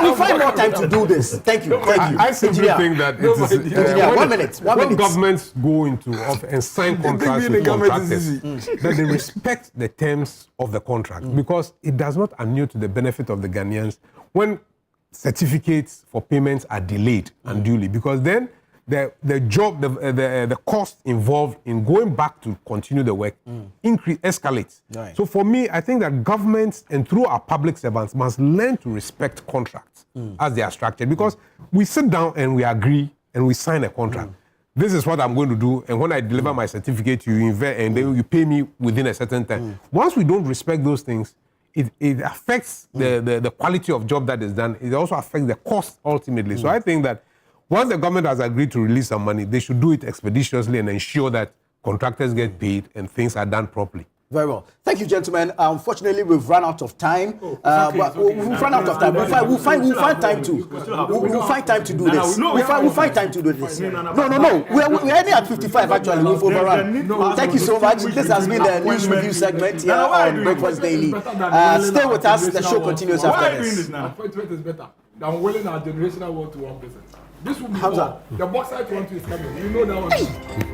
We'll find more time to do this. Thank you. I simply think that it is when governments go into and sign contracts with contractors, that they respect the terms of the contract because it does not inure to the benefit of the Ghanaians when certificates for payments are delayed unduly, because then the cost involved in going back to continue the work escalates. Right. So for me, I think that governments and through our public servants must learn to respect contracts as they are structured, because we sit down and we agree and we sign a contract. this is what I'm going to do, and when I deliver my certificate, you invest, and then you pay me within a certain time. Once we don't respect those things, it affects the quality of job that is done. It also affects the cost ultimately. So I think that once the government has agreed to release some money, they should do it expeditiously and ensure that contractors get paid and things are done properly. Very well. Thank you, gentlemen. Unfortunately, we've run out of time. But we'll run out of time. We'll find time to. We'll find time to do this. We'll find time to do this. No. We're ending at 55, actually. We've overrun. Thank you so much. This has been the news review segment here on Breakfast Daily. Stay with us. The show continues after this. Appointment is better than willing our generational world to 1%. This will be Hamza. the box I want to is coming. You know that one.